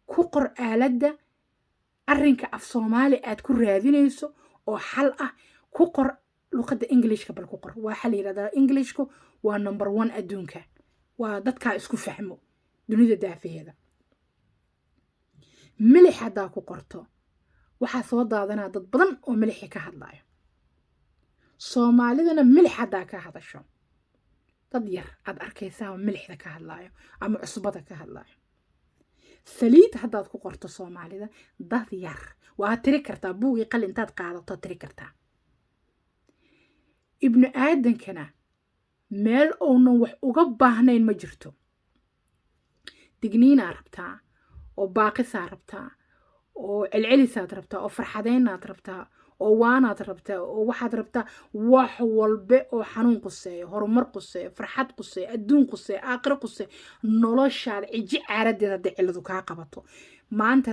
ku qor aaladda arrinka af Soomaali aad ku raadinayso oo xal ah ku qor luqadda Englishka bal ku qor waa xal yiraahdaa Englishku waa number 1 adduunka waa dadka isku fahmo dunida daafaheeda. milix haddaa ku qorto waxaa soo daadanaa dad badan oo milixi ka hadlayo. soomaalidana milix haddaa ka hadasho dad yar aad arkaysaa oo milixda ka hadlayo ama cusbada ka hadlayo. saliid haddaad ku qorto soomaalida dad yar waa tiri kartaa, buugii qalin intaad qaadato tiri kartaa. ibnu aadankana meel uunan wax uga baahnayn ma jirto. digniinaa rabtaa oo baaqisaa rabtaa oo celcelisaad rabtaa oo farxadaynaad rabtaa oo waanaad rabtaa oo waxaad rabtaa wax walbe oo xanuun quseeyo, horumar quseeyo, farxad quseeyo, adduun quseeyo, aakhiro quseeyo, noloshaada ciji caaradeeda hadday cilladu kaa qabato. maanta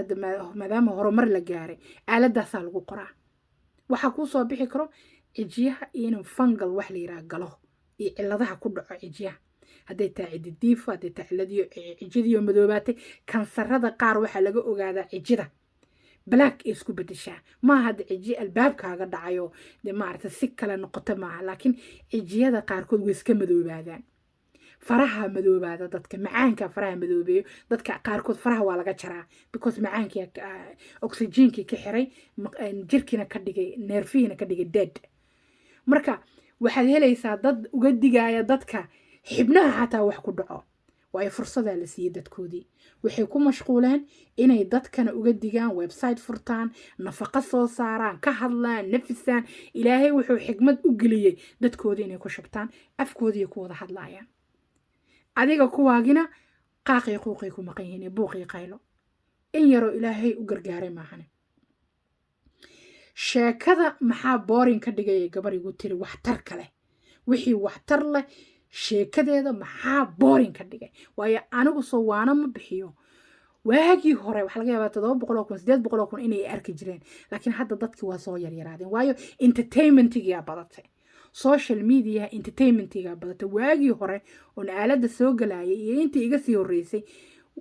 maadaama horumar la gaaray aaladaasaa lagu qoraa. waxaa kuu soo bixi karo cijiyaha iyo fungal wax la yiraahdo galo iyo cilladaha ku dhaco cijiyaha. hadday tahay cidi diifo, hadday tahay cijadiyo madoobaatay. kansarada qaar waxaa laga ogaadaa cijida black ay isku bedeshaa. maaha hadda cijiye albaabkaaga dhacayo de maaragta si kale noqoto maaha, laakiin cijiyada qaarkood way iska madoobaadaan. faraha madoobaada dadka, macaanka faraha madoobeeyo dadka qaarkood faraha waa laga jaraa because macaankii oxygenkii ka xiray jirkiina ka dhigay neerfihiina ka dhigay dead. marka waxaad helaysaa dad uga digaya dadka xibnaha xataa wax ku dhaco, waayo fursadaa la siiyey dadkoodii. waxay ku mashquuleen inay dadkana uga digaan, website furtaan, nafaqo soo saaraan, ka hadlaan, nafisaan. ilaahay wuxuu xigmad u geliyey dadkoodii inay ku shubtaan, afkoodii ku wada hadlaayaan. adiga kuwaagina qaaqii quuqay ku maqan yihiin, buuqii qaylo. in yaroo ilaahay u gargaaray maahane. sheekada maxaa boorin ka dhigaya gabar igu tiri waxtar kale. wixii waxtar leh sheekadeeda maxaa boorin ka dhigay? waayo anigu soo waana ma bixiyo. waagii hore waxaa laga yaabaa 700 kun 800 kun inay arki jireen, laakiin hadda dadkii waa soo yaryaraadeen waayo entertainmentiga badatay. social media entertainmentiga badatay. waagii hore oo aalada soo galayay iyo intii iga sii horeysay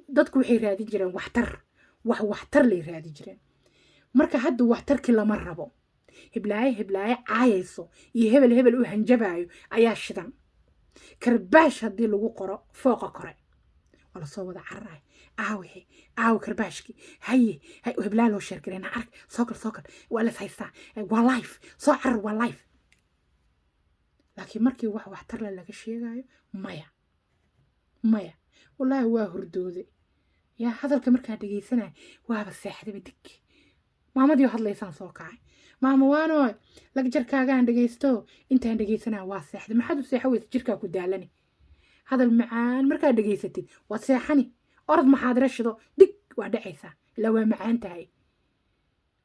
dadku waxay raadin jireen waxtar lay raadin jireen. marka hadda waxtarkii lama rabo. hiblaaye caayayso iyo hebel u hanjabayo ayaa shidan. karbaash haddii lagu qoro fooqa kore wala soo wada cararaay. aaw karbaashki haye hiblaa loo sheergareyna arag soo kal waa las haystaa waa life soo carar waa life. laakiin markii waxtar la laga sheegayo maya wallaahi waa hurdooday. yaa hadalka markaa dhegaysanaya waaba seexdaba dig. maamadii hadlaysaan soo kacay. maama waanooy lagjarkaagaan dhegaysto intaan dhegaysanaa waa seexda. maxaad u seexo weysa jirkaa ku daalani? hadal macaan markaad dhegaysatid waad seexani. orod maxaadira shido dig waa dhacaysaa ilaa waa macaan tahay.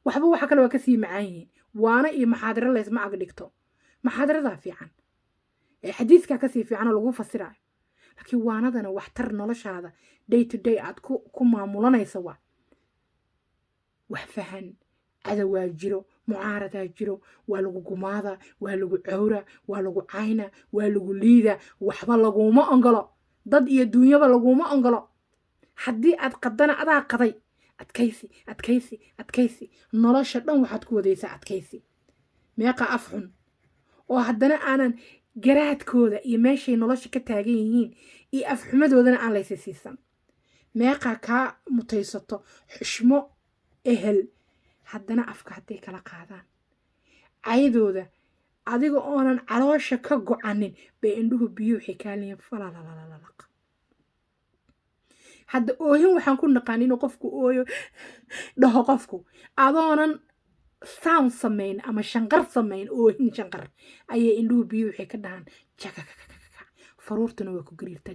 waxba waxa kale waa kasii macaan yihiin. waana iyo maxaadiro laysma ag dhigto. maxaadiradaa fiican xadiiskaa kasii fiicanoo lagu fasiraayo, laakiin waanadana waxtar noloshaada day to day aad ku maamulanaysa waa wax fahan. cadawaa jiro, mucaaradaa jiro, waa lagu gumaada, waa lagu cawra, waa lagu cayna, waa lagu liida. waxba laguma ongolo. dad iyo duunyaba laguma ongolo. haddii aad qadana adaa qaday. adkaysi nolosha dhan waxaad ku wadaysaa adkaysi. meeqa af xun oo haddana aanan garaadkooda iyo meeshay nolosha ka taagan yihiin iyo afxumadoodana aan laysi siisan. meeqaa kaa mutaysato xushmo ehel, haddana afka hadday kala qaadaan caydooda adiga oonan caloosha ka gocanin bay indhuhu biyo waxay kaaliyiin falalalaq. hadda oohin waxaan ku naqaan inuu qofku ooyo dhaho qofku adoonan sound samayn ama shanqar samayn. oohin shanqar ayay indhuhu biyo waxay ka dhahaan faruurtuna waa ku gariirtaa.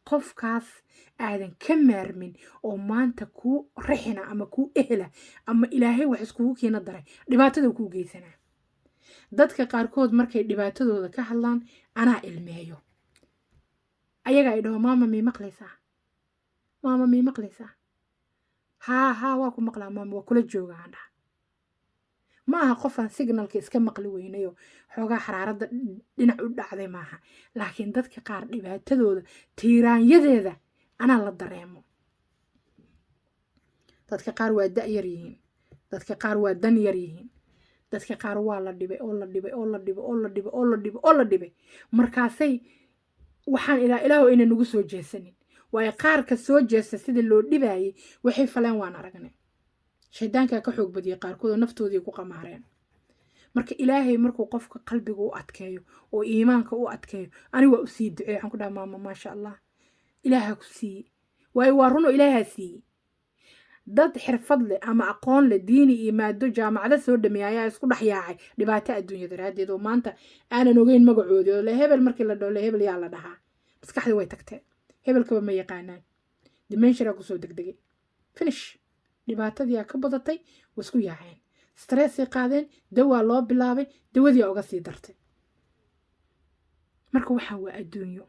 qofkaas aadan ka maarmin oo maanta kuu rixina ama kuu ehela ama ilaahay wax iskugu keena daray dhibaatada kuu geysanaa. dadka qaarkood markay dhibaatadooda ka hadlaan anaa ilmeeyo. ayaga ay dhaho maama mii maqlaysaa haa waa ku maqlaa maama waa kula joogaa aan dhaha. ma aha qofaan signalka iska maqli weynayo xoogaa xaraaradda dhinac u dhacday maaha, laakiin dadka qaar dhibaatadooda tiiraanyadeeda anaa la dareemo. dadka qaar waa da'yar yihiin, dadka qaar waa dan yar yihiin, dadka qaar waa la dhibay markaasay waxaan ilaahu inay nagu soo jeesanin waayo qaarka soo jeesta sidii loo dhibaayay waxay faleen waan aragnay shaydaankaa ka xoog badiyay qaarkood oo naftoodii ku qamaareen marka ilaahay markuu qofka qalbiga u adkeeyo oo iimaanka u adkeeyo aniga waa u sii duceey waxaan ku dhaha maama maasha allah ilaaha ku siiyey waayo waa runoo ilaahaa siiyey dad xirfad leh ama aqoon leh diini iyo maado jaamacada soo dhameeya ayaa isku dhex yaacay dhibaato adduunya daraaddeed oo maanta aanan ogeyn magacoodii oo le hebel markii la dhaho le hebel yaa la dhahaa maskaxdii way tagtee hebelkaba ma yaqaanaan dimenshiraa kusoo degdegay finish dhibaatadii ka badatay way isku yaaceen stressay qaadeen dawaa loo bilaabay dawadii uga sii dartay marka waxaan waa adduunyo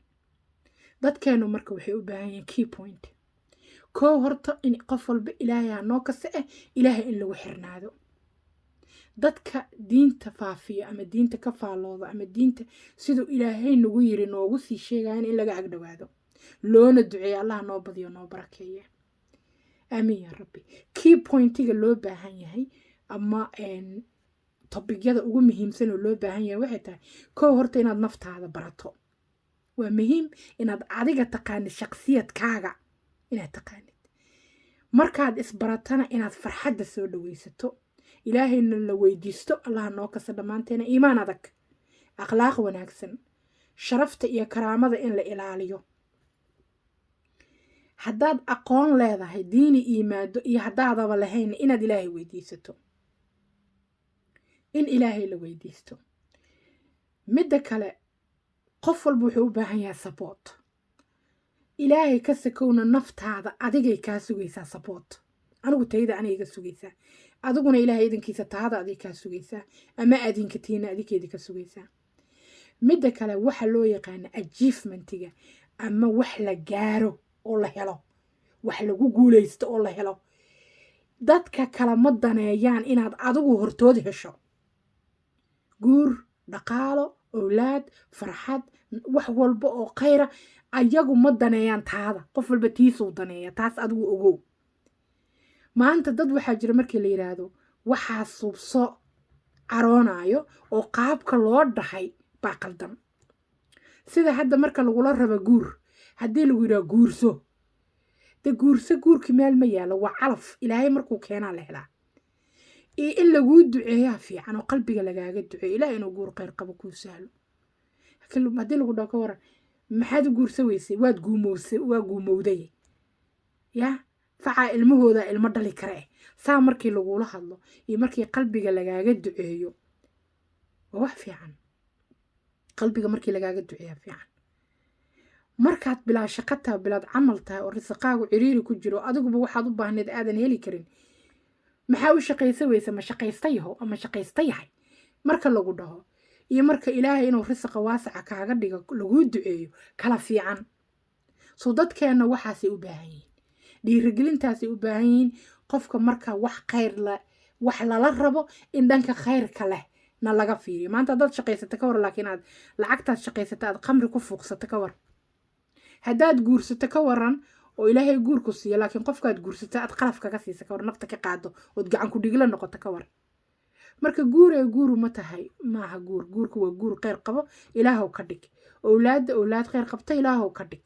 dadkeenu marka waxay u baahan yihiin key point koo horta in qof walba ilaahay noo kasta ilaahay in lagu xirnaado dadka diinta faafiya ama diinta ka faalooda ama diinta siduu ilaahay nagu yiri noogu sii sheegayan in laga agdhawaado loona duceeyo allah noo badiyo noo barakeeye aamin ya rabbi key pointiga loo baahan yahay ama topigyada ugu muhiimsan oo loo baahan yahay waxay tahay koo horta inaad naftaada barato waa muhiim inaad adiga taqaanid shakhsiyadkaaga inaad taqaanid markaad isbaratana inaad farxadda soo dhawaysato ilaahayna la weydiisto allah noo kasta dhammaanteena iimaan adag akhlaaq wanaagsan sharafta iyo karaamada in la ilaaliyo haddaad aqoon leedahay diini iimaado iyo haddaadaba lahayn inaad ilaahay weydiisato in ilaahay la weydiisto midda kale qof walba wuxuu u baahan yahay support ilaahay ka sakowna naftaada adigay kaa sugaysaa support anigu tayda aniga iga sugaysaa adiguna ilaahay idinkiisa taada adig kaa sugaysaa ama adinka tiina adikeedi ka sugaysaa midda kale waxa loo yaqaana achievementiga ama wax la gaaro oo la helo wax lagu guulaysto oo la helo dadka kala ma daneeyaan inaad adigu hortood hesho guur dhaqaalo awlaad farxad wax walba oo khayra ayagu ma daneeyaan taada qof walba tiisuu daneeya taas adigu ogow maanta dad waxaa jira markii la yiraahdo waxaa subso caroonayo oo qaabka loo dhahay baa qaldan sida hadda marka lagula raba guur haddii lagu yidhaha guurso de guurkii meel ma yaalo waa calaf ilaahay markuu keenaa la helaa iyo in laguu duceeyaa fiican oo qalbiga lagaaga duceeyo ilaah inuu guur khayr qabo kuu sahlo haddii lagu dhaho ka waran maxaad u guursa weysay waa guumowday ya facaa ilmahooda ilmo dhali kare saa markii lagula hadlo iyo markii qalbiga lagaaga duceeyo waa wax fiican qalbiga markii lagaaga duceeyaa fiican markaad bilaa shaqataa bilaad camal tahay oo risaqaagu ciriiri ku jiro adiguba waxaad u baahneed aadan heli karin maxaa u shaqaysa weysa ma shaqaysta yaho ama shaqaysta yahay marka lagu dhaho iyo marka ilaahay inuu risaqa waasaca kaaga dhigo laguu duceeyo kala fiican soo dadkeenna waxaasay u baahan yihiin dhiirigelintaasay u baahan yihiin qofka marka wax khayr leh wax lala rabo in dhanka khayrka leh na laga fiiriyo maanta dad shaqaysata ka war laakiin aad lacagtaad shaqaysata aad qamri ku fuuqsata ka war haddaad guursato ka waran oo ilaahay guurku siiyo laakiin qofkaad guursata aad qalaf kaga siisa ka war nafta ka qaado ood gacan ku dhigla noqoto ka war marka guuru ma tahay maaha guurku waa guur khayr qabo ilaahow ka dhig awlaad khayr qabta ilaahow ka dhig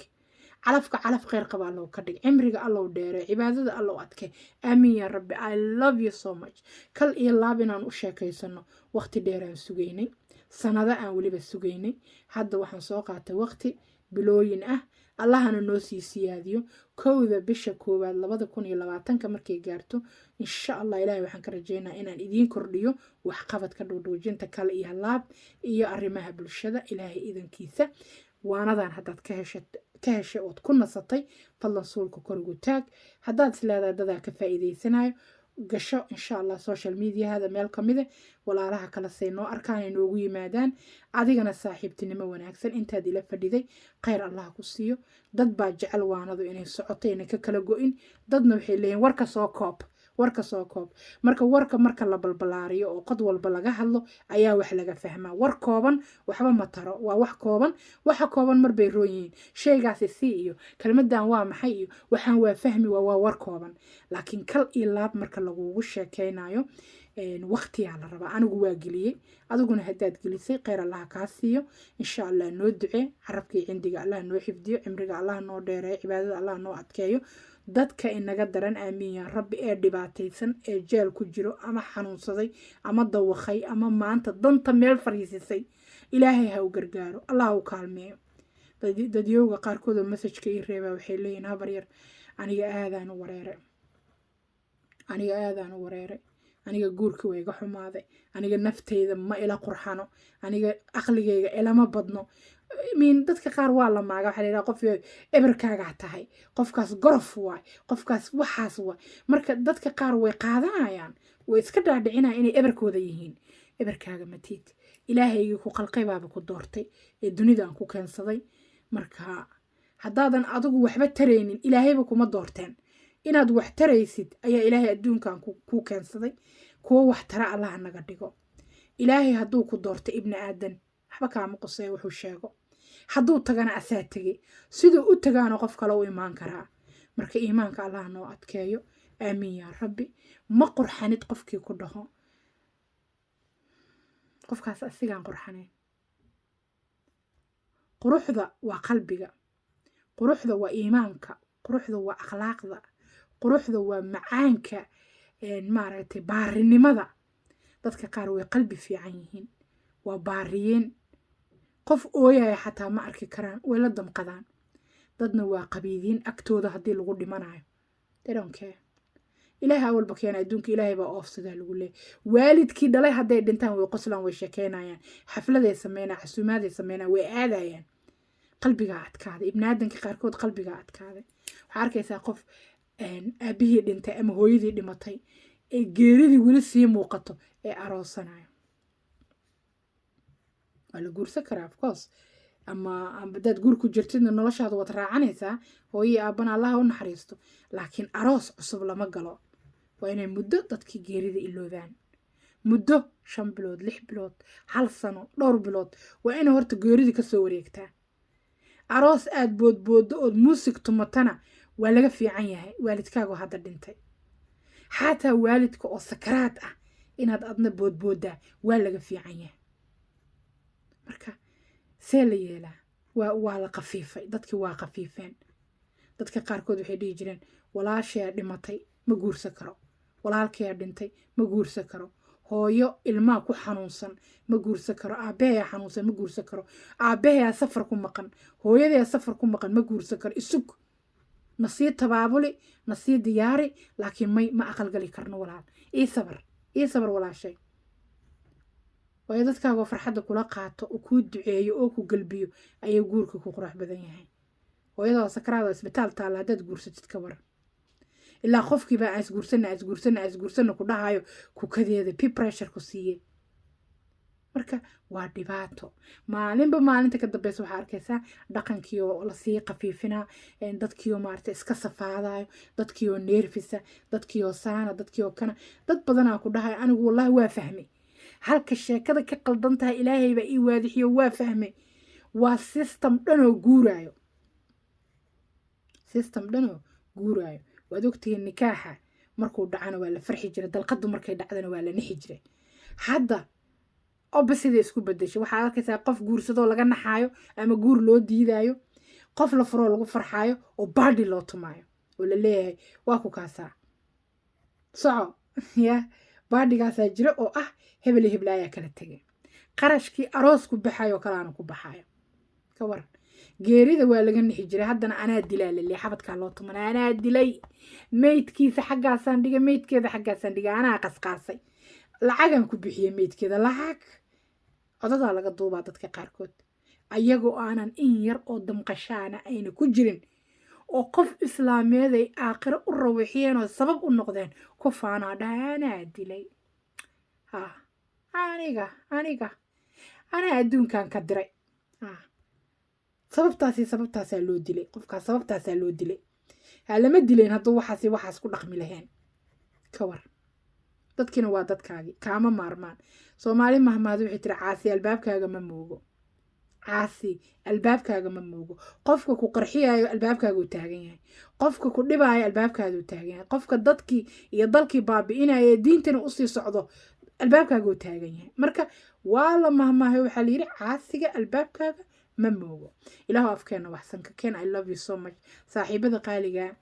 calafka calaf khayr qaba allow ka dhig cimriga allow dheere cibaadada allow adke aamin ya rabbi I love you so much kal iyo laab inaan u sheekaysano waqti dheeraan sugaynay sanado aan weliba sugaynay hadda waxaan soo qaatay waqti bilooyin ah allahana noo sii siyaadiyo kowda bisha koowaad 2020 markay gaarto insha allah ilaahay waxaan ka rajeynayaa inaan idiin kordhiyo wax qabadka dhowdhoojinta kale iyo laab iyo arrimaha bulshada ilaahay idankiisa waanadan haddaad ka heshay ood ku nasatay fadlan suulka korigu taag haddaad isleedahay dadaa ka faa'iidaysanayo gasho insha allah social media hada meel kamide walaalaha kala say noo arkaan inoogu yimaadaan adigana saaxiibtinimo wanaagsan intaad ila fadhiday khayr allah ku siiyo dad baa jecel waanadu inay socoto inay ka kala go'in dadna waxay leeyihiin warka soo koob marka la balbalaariyo oo qod walba laga hadlo ayaa wax laga fahmaa war kooban waxba ma taro waa wax kooban waxa kooban mar bay roon yihiin shaygaasi si iyo kelmadan waa maxay iyo waxaan waa fahmi waa war kooban laakiin kal iyo laab marka lagugu sheekeynayo waqtiyaa la rabaa anigu waa geliyey adiguna haddaad gelisay kheyr allaha kaa siiyo insha allah noo ducee carabkii cindiga allah noo xifdiyo cimriga allah noo dheereeyo cibaadada allah noo adkeeyo dadka inaga daran aamiin yaa rabbi ee dhibaataysan ee jeel ku jiro ama xanuunsaday ama dawakhay ama maanta danta meel fariisisay ilaahay ha u gargaaro allah ha u kaalmeeyo dadyowga qaarkood oo masajka ii reebaa waxay leeyihin habar yar aniga aadaan u wareeray aniga guurka waa iga xumaaday aniga nafteyda ma ila qurxano aniga aqligeyga ilama badno dadka qaar waa la maaga waxaa layidhaha qof eberkaagaa tahay qofkaas gorof waay qofkaas waxaas waay marka dadka qaar way qaadanayaan way iska dhaadhicinayaan inay eberkooda yihiin eberkaaga matiid ilaahaygii ku qalqay baaba ku doortay ee dunidaan ku keensaday marka haddaadan adigu waxba taraynin ilaahayba kuma doorteen inaad wax taraysid ayaa ilaahay adduunkan ku keensaday kuwo wax tara allaha naga dhigo ilaahay hadduu ku doorto ibni aadan waxba kaama qosee wuxuu sheego hadduu tagana asaa tegey siduu u tagaana qof kale u imaan karaa marka iimaanka allaha noo adkeeyo aamiin yaa rabbi ma qurxanid qofkii ku dhaho qofkaas asigaan qurxanayn quruxda waa qalbiga quruxda waa iimaanka quruxda waa akhlaaqda quruxda waa macaanka maaragtay baarinimada dadka qaar way qalbi fiican yihiin waa baariyeen qof ooyaya xataa ma arki karaan way la damqadaan dadna waa qabiidiin agtooda haddii lagu dhimanayo they don't care ilaahay awalba keena adduunka ilaahay baa oofsadaa lagu leeyahay waalidkii dhalay hadday dhintaan way qoslaan way sheekeynayaan xafladay sameynaa xasuumaaday sameynaa way aadayaan qalbigaa adkaaday ibni aadanka qaarkood qalbigaa adkaaday waxaa arkaysaa qof aabihii dhintay ama hooyadii dhimatay ee geeridii weli sii muuqato ee aroosanayo waa la guursan karaa of course ama hadaad guur ku jirtidna noloshaada waad raacanaysaa hooyii aabbana allaha u naxariisto laakiin aroos cusub lama galo waa inay muddo dadkii geerida iloobaan muddo 5 bilood 6 bilood 1 sano dhowr bilood waa inay horta geeridii kasoo wareegtaa aroos aad boodboodo ood muusig tumatana waa laga fiican yahay waalidkaagu hadda dhintay xataa waalidka oo sakaraad ah inaad adna boodboodaa waa laga fiican yahay marka see la yeelaa waa la qafiifay dadkii waa qafiifeen dadka qaarkood waxay dhihi jireen walaashaa dhimatay ma guursan karo walaalkeeyaa dhintay ma guursan karo hooyo ilmaha ku xanuunsan ma guursan karo aabbaheeyaa xanuunsan ma guursan karo aabbaheeyaa safar ku maqan hooyadeeyaa safar ku maqan ma guursan karo isug nasii tabaabuli nasii diyaari laakiin ma aqalgali karno walaal ii sabar walaashay waayo dadkaagoo farxadda kula qaato oo kuu duceeyo oo ku galbiyo ayay guurka ku qurux badan yahay hooyadoo sakaraada isbitaal taalla haddaad guursatid ka waran ilaa qofkiibaa isguursanna ku dhahayo kukadeeda pressure ku siiye marka waa dhibaato maalinba maalinta ka dambeysa waxaa arkaysaa dhaqankiioo lasii qafiifinaa dadkiioo maarata iska safaadayo dadkiioo neerfisa dadkiioo saana dadkiioo kana dad badanaa ku dhahayo anigu wallahi waa fahmay halka sheekada ka qaldan tahay ilaahay baa ii waadixiyo waa fahmay waa system dhanoo guuraayo waad ogtihiin nikaaxa markuu dhacana waa la farxi jiray dalqadu markay dhacdana waa la nixi jiray hadda opposite isku bedeshay waxaad arkaysaa qof guursadoo laga naxaayo ama guur loo diidaayo qof la furoo lagu farxaayo oo baadhi loo tumaayo oo la leeyahay waa ku kaasaa soco ya baadhigaasaa jira oo ah hebel iyo heblaayaa kala tegay qarashkii aroosku baxayo kalaana ku baxayo ka waran geerida waa laga nixi jiray haddana anaa dilaa laleeyahay xabadkaa loo tuman anaa dilay meydkiisa xaggaasaan dhigay meydkeeda xaggaasaan dhigay anaa qasqaasay lacagaan ku bixiyey meydkeeda lacag codadaa laga duubaa dadka qaarkood ayagoo aanan in yar oo damqashaana ayna ku jirin oo qof islaameed ay aakhiro u rawaxiyeen oo sabab u noqdeen ku faanaa dhaha anaa dilay anaa adduunkan ka diray sababtaasaa loo dilay qofkaas sababtaasaa loo dilay lama dileen hadduu waxaas ku dhaqmi lahayn ka war dadkiina waa dadkaagii kaama maarmaan soomaali mahmaad waxay tiri caasi albaabkaaga ma moogo caasi albaabkaaga ma moogo qofka ku qarxiyayo albaabkaaga uu taagan yahay qofka ku dhibaayo albaabkaaga uu taagan yahay qofka dadkii iyo dalkii baabi'inaya diintana usii socdo albaabkaaga uu taagan yahay marka waa la mahmaahay waxaa layidhi caasiga albaabkaaga ma moogo ilaahu afkeena waxsan ka keen I love you so much saaxiibada qaaliga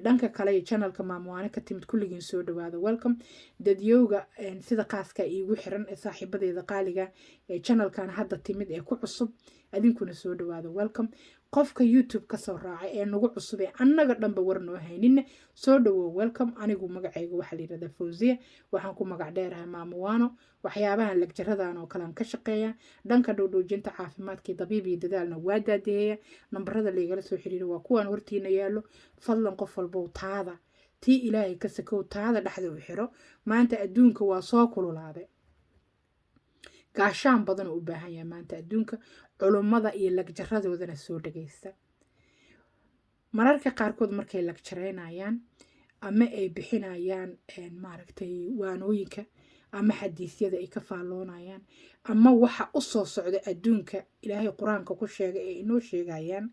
dhanka kale iyo channelka maamuwaane ka timid kulligiin soo dhawaada welcome dadyowga sida qaaska iigu xiran ee saaxiibadeeda qaaliga ee channelkan hadda timid ee ku cusub adinkuna soo dhawaada welcome qofka youtube ka soo raacay ee nagu cusub ee annaga dhanba war noo hayninna soo dhawow welcome anigu magacayga waxaa la yidhahdaa Fawziya waxaan ku magac dheerahay maamuwaano waxyaabahan lagjaradan oo kale aan ka shaqeeya dhanka dhowdhowjinta caafimaadkii dabiib iyo dadaalna waa daadeeya nambarada laygala soo xiriiro waa kuwaan hortiina yaallo fadlan qof walbow taada tii ilaahay ka sakow taada dhexda u xiro maanta adduunka waa soo kululaaday gaashaan badan u baahan yahay maanta adduunka culummada iyo lagjaradoodana soo dhagaysta mararka qaarkood markay lagjareynayaan ama ay bixinayaan maaragtay waanooyinka ama xadiisyada ay ka faalloonayaan ama waxa u soo socda adduunka ilaahay qur-aanka ku sheegay ay inoo sheegayaan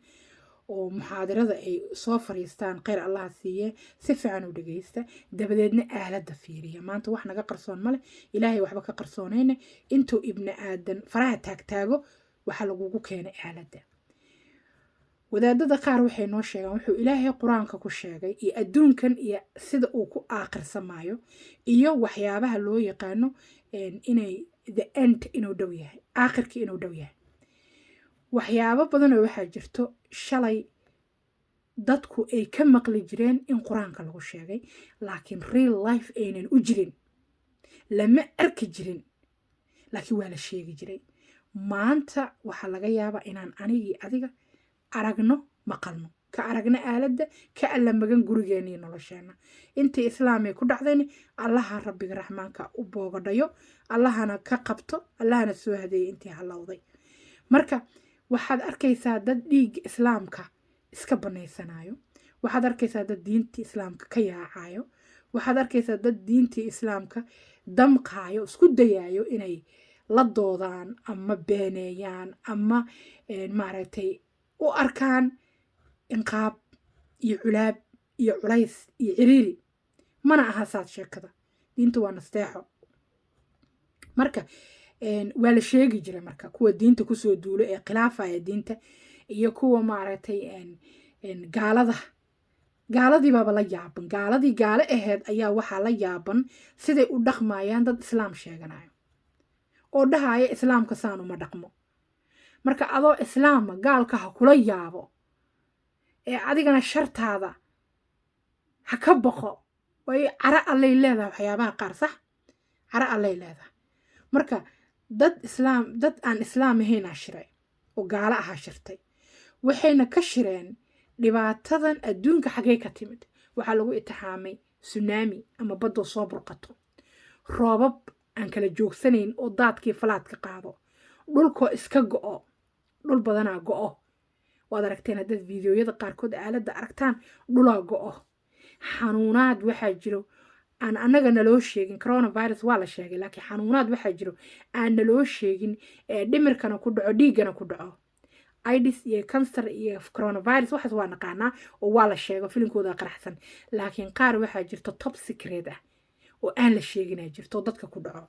oo muxaadarada ay soo fariistaan khayr allaha siiye si fiican u dhagaysta dabadeedna aaladda fiiriya maanta wax naga qarsoon male ilaahay waxba ka qarsoonayna intuu ibni aadan faraha taagtaago waxa lagugu keenay aaladda wadaadada qaar waxay noo sheegaan wuxuu ilaahay qur-aanka ku sheegay iyo adduunkan iyo sida uu ku aakhirsamaayo iyo waxyaabaha loo yaqaano inay the end inuu dhow yahay aakhirkii inuu dhow yahay waxyaabo badan oo waxaa jirto shalay dadku ay ka maqli jireen in qur-aanka lagu sheegay laakiin real life aynan u jirin lama arki jirin laakiin waa la sheegi jiray maanta waxaa laga yaabaa inaan anigii adiga aragno maqalno ka aragna aaladda ka alla magan gurigeena iyo nolosheena intii islaamay ku dhacdayna allaha rabbiga raxmaanka u boogadhayo allahana ka qabto allahana soo hadeeyay intii halowday marka waxaad arkaysaa dad dhiigga islaamka iska banaysanayo waxaad arkaysaa dad diintii islaamka ka yaacayo waxaad arkaysaa dad diintii islaamka damqaayo isku dayayo inay la doodaan ama beeneeyaan ama maaragtay u arkaan inqaab iyo culaab iyo culays iyo ciriiri mana aha saad sheekada diintu waa nasteexo marka waa la sheegi jiray marka kuwa diinta kusoo duulo ee khilaafaya diinta iyo kuwa maaragtay gaaladii baaba la yaaban gaaladii gaalo aheyd ayaa waxaa la yaaban siday u dhaqmayaan dad islaam sheeganayo oo dhahaya islaamka saan uma dhaqmo marka adoo islaama gaalka ha kula yaabo ee adigana shartaada ha ka baqo way cara allay leedahay waxyaabaha qaar sax cara allay leedahay marka dad aan islaam ahaynaa shiray oo gaalo ahaa shirtay waxayna ka shireen dhibaatadan adduunka xagee ka timid waxaa lagu itixaamay tsunami ama baddo soo burqato roobab aan kala joogsanayn oo daadkii falaadka qaado dhulkoo iska go'o dhul badanaa go'o waad aragteen haddaad fiidiyoyada qaarkood aaladda aragtaan dhulaa go'o xanuunaad waxaa jiro aan annaga naloo sheegin coronavirus waa la sheegay laakiin xanuunaad waxaa jiro aan naloo sheegin dhimirkana ku dhaco dhiiggana ku dhaco AIDS iyo cancer iyo coronavirus waxaas waa naqaanaa oo waa la sheego filimkooda qaraxsan laakiin qaar waxaa jirto top secret ah oo aan la sheeginaa jirto dadka ku dhaco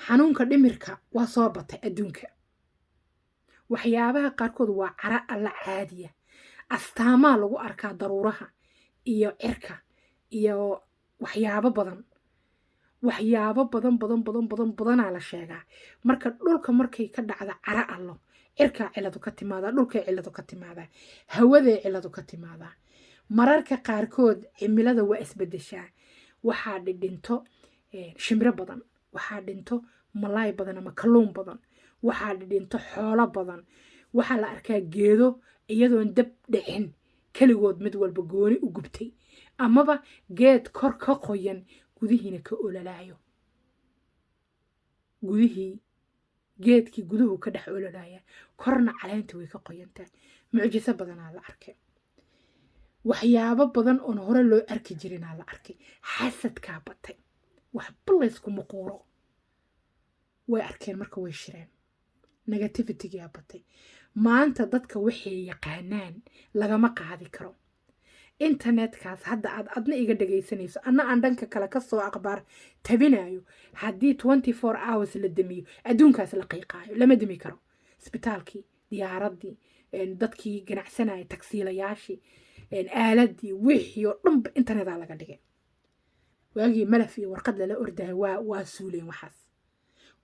xanuunka dhimirka waa soo batay adduunka waxyaabaha qaarkood waa cara alla caadiya astaamaa lagu arkaa daruuraha iyo cirka iyo waxyaabo badanaa la sheegaa marka dhulka markay ka dhacda cara allo cirkaa ciladu ka timaadaa dhulkay ciladu ka timaadaa hawaday ciladu ka timaadaa mararka qaarkood cimilada waa isbedeshaa waxaa dhidhinto shimiro badan waxaa dhinto malaay badan ama kalluun badan waxaa dhidhinto xoolo badan waxaa la arkaa geedo iyadoon dab dhicin keligood mid walba gooni u gubtay amaba geed kor ka qoyan gudihiina ka ololaayo geedkii guduhu ka dhex ololaya korna caleenta way ka qoyantahay mucjiso badanaa la arkay waxyaabo badan oon hore loo arki jirinaa la arkay xasadkaa batay waxba layskuma quuro way arkeen marka way shireen negativitygaa batay maanta dadka waxay yaqaanaan lagama qaadi karo internetkaas hadda aad adna iga dhagaysanayso anna aan dhanka kale kasoo akhbaar tabinayo haddii 24 hours la damiyo adduunkaas la qiiqaayo lama dami karo isbitaalkii diyaaradii dadkii ganacsanaya tagsiilayaashii aaladii wixii oo dhanba internetaa laga dhigay waagii malaf iyo warqad lala ordahay waa suuleen waxaas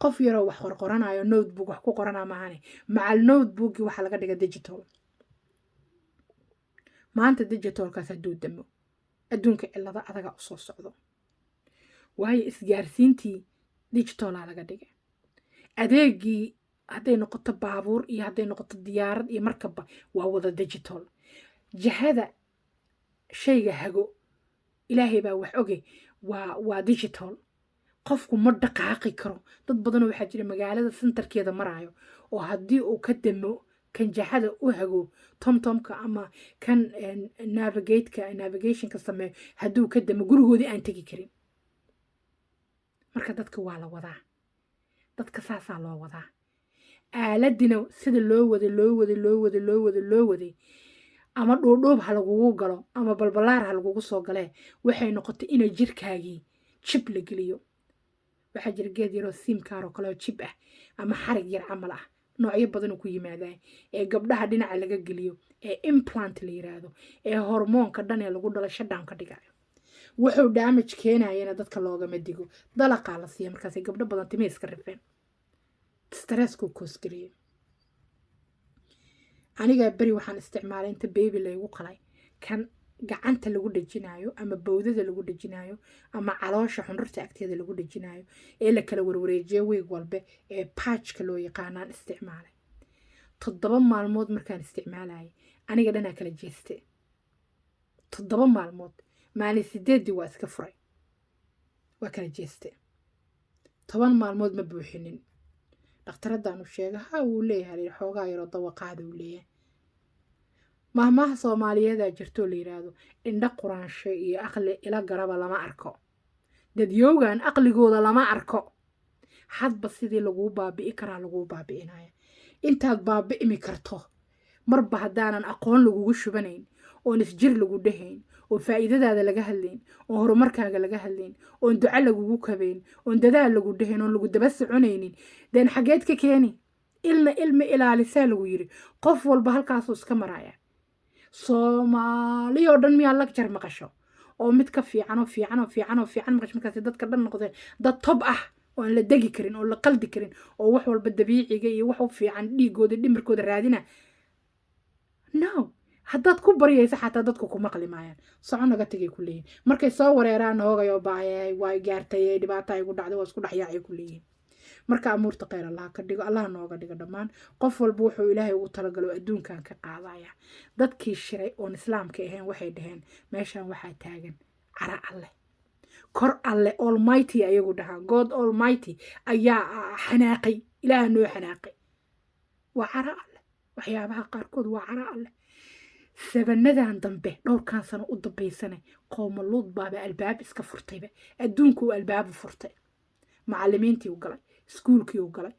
qof yaroo wax qorqoranayo notebook wax ku qoranaa maahane macal notebookii waxaa laga dhiga digital maanta digitalkaas hadduu damo adduunka cilada adaga usoo socdo waayo isgaarsiintii digitalaa laga dhigay adeegii hadday noqoto baabuur iyo hadday noqoto diyaarad iyo markaba waa wada digital jahada shayga hago ilaahay baa wax oge waa digital qofku ma dhaqaaqi karo dad badanoo waxaa jira magaalada centerkeeda maraayo oo haddii uu ka damo kan jahada u hago tomtomka ama kan navigationka sameeyo hadduu ka damo gurigoodii aan tegi karin marka dadka waa la wadaa dadka saasaa loo wadaa aaladina sida loo waday ama dhuudhuub ha lagugu galo ama balbalaar ha lagugu soo galee waxay noqotay inay jirkaagii jib la geliyo waxaa jira geed yaroo siimkaaroo kaleo jib ah ama xarig yar camal ah noocyo badanoo ku yimaadaan ee gabdhaha dhinaca laga geliyo ee implant la yiraahdo ee hormoonka dhan ee lagu dhalo shutdown ka dhigayo wuxuu damage keenayana dadka loogama digo dalaqaa la siiya markaasay gabdho badan timay iska rifeen stressku koosgeliye aniga beri waxaan isticmaalay inta baby laygu qalay kan gacanta lagu dhajinayo ama bowdada lagu dhajinayo ama caloosha xundurta agteeda lagu dhajinayo ee la kala warwareejiyo weeg walba ee patchka loo yaqaanaan isticmaalay 7 maalmood markaan isticmaalayay aniga dhanaa kala jeeste 7 maalmood maalin 8 waa iska furay waa kala jeeste 10 maalmood ma buuxinin dhakhtaradaan u sheegay wuu leeyahay xoogaa yaroo dawaqaada uu leeyahay mahmaha Soomaaliyeed jirto la yiraahdo indha quraansho iyo aqli ila garaba lama arko dadyoogan aqligooda lama arko hadba sidii lagu baabi'i karaa lagu baabi'inaya intaad baabi'imi karto marba hadaanan aqoon lagugu shubanayn oo isjir lagu dhahayn oo faa'iidadaada laga hadlayn oo horumarkaaga laga hadlayn oo duco lagugu kabeyn oo dadaal lagu dhahayn oo lagu daba soconaynin dan xageed ka keeni ilmi ilaalisaa lagu yiri qof walba halkaas uu iska maraya Soomaaliyo dhan miyaa lag jar maqasho oo mid ka fiican maqasho markaas dadka dhan noqdeen dad top ah oo aan la degi karin oo la qaldi karin oo wax walba dabiiciga iyo wax u fiican dhiigooda dhimirkooda raadina no haddaad ku baryaysa xataa dadku ku maqli maayaan soco naga tagay ku leeyihin markay soo wareeraan hoogayo baayay way gaartay dhibaato ay ku dhacday waa isku dhaxyaacay ku leeyihin marka amuurta khayr Allah ka dhigo Allah nooga dhigo dhamaan qof walba wuxuu Ilaahay ugu talagalo adduunkan ka qaadaya dadkii shiray oo islaamka ahayn waxay dhaheen meeshan waxaa taagan cara alle kor alle almighty ayagu dhaha God almighty ayaa xanaaqay Ilaahay noo xanaaqay waa cara alle waxyaabaha qaarkood waa cara alle sabanadan dambe dhowrkan sano u dambaysanay qowmaluud baaba albaab iska furtayba adduunku albaab furtay macallimiintii u galay iskuulkii u galay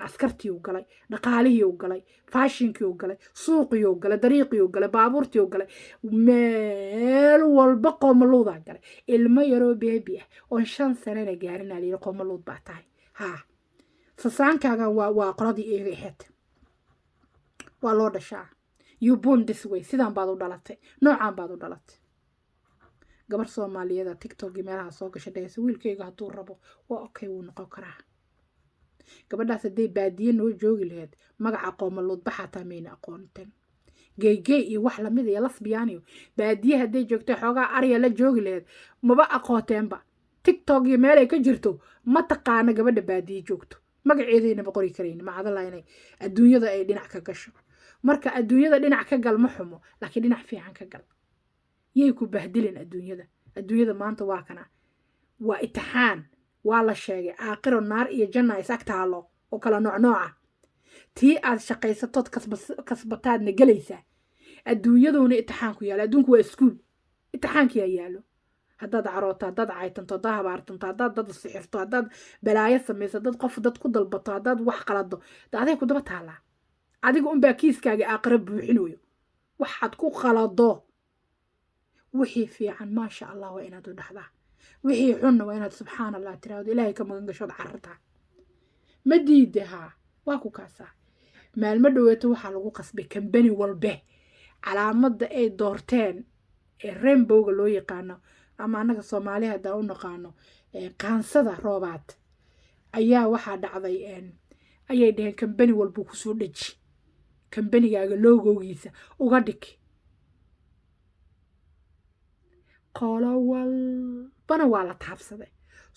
askartii u galay dhaqaalihii u galay faashinkii u galay suuqii u galay dariiqii u galay baabuurtii u galay meel walba qowmaluudaa galay ilmo yaroo beebi ah oo 5 sanana gaarinaa la yiri qowmaluud baa tahay sasaankaaga waa qoladii eega ahayd waa loo dhashaa you born this way sidaan baad u dhalatay noocaan baad u dhalatay gabar Soomaaliyeed TikTok meelaha soo gashay dhayso wiilkayga haduu rabo waa okay wuu noqon karaa gabadhaas haday baadiye noo joogi lahayd magaca qowmaluud baxataa meena aqoontan geygey iyo wax lamid ah lasbiyaaniyo baadiye haday joogto xoogaa ariya la joogi lahayd maba aqooteenba TikTok iyo meel ay ka jirto ma taqaana gabadha baadiye joogto magaceedayna boqori kareen ma cadala inay adduunyada ay dhinac ka gasho marka adduunyada dhinac ka gal ma xumo laakiin dhinac fiican ka gal yey ku bahdilin adduunyada maanta waa kana waa itixaan waa la sheegay aakhiro naar iyo janna is agtaalo oo kala nooc tii aad shaqaysatood kasbataadna galaysaa adduunyaduna itixaan ku yaalo adduunku waa iskuul itixaankiyaa yaalo haddaad carooto haddaad caytanto haddaad habaartanto haddaad dad sixirto haddaad balaayo samayso dad qof dad ku dalbato haddaad wax qalado aday ku daba taallaa adiga unbaa kiiskaaga aakhira buuxinayo waxaad ku qalado wixii fiican maasha allah waa inaad u dhaxdaa wixii xunna waa inaad subxaan allah tiraahdo ilaahay ka magan gashood carartaa ma diidahaa waa ku kaasaa maalmo dhaweeto waxaa lagu qasbay kambani walbe calaamadda ay doorteen ee rainbowga loo yaqaano ama annaga soomaali haddaan u naqaano qaansada roobaad ayaa waxaa dhacday ayay dhaheen kambani walbuu kusoo dheji kambanigaaga loogowgiisa uga dhig qolo walbana waa la taabsaday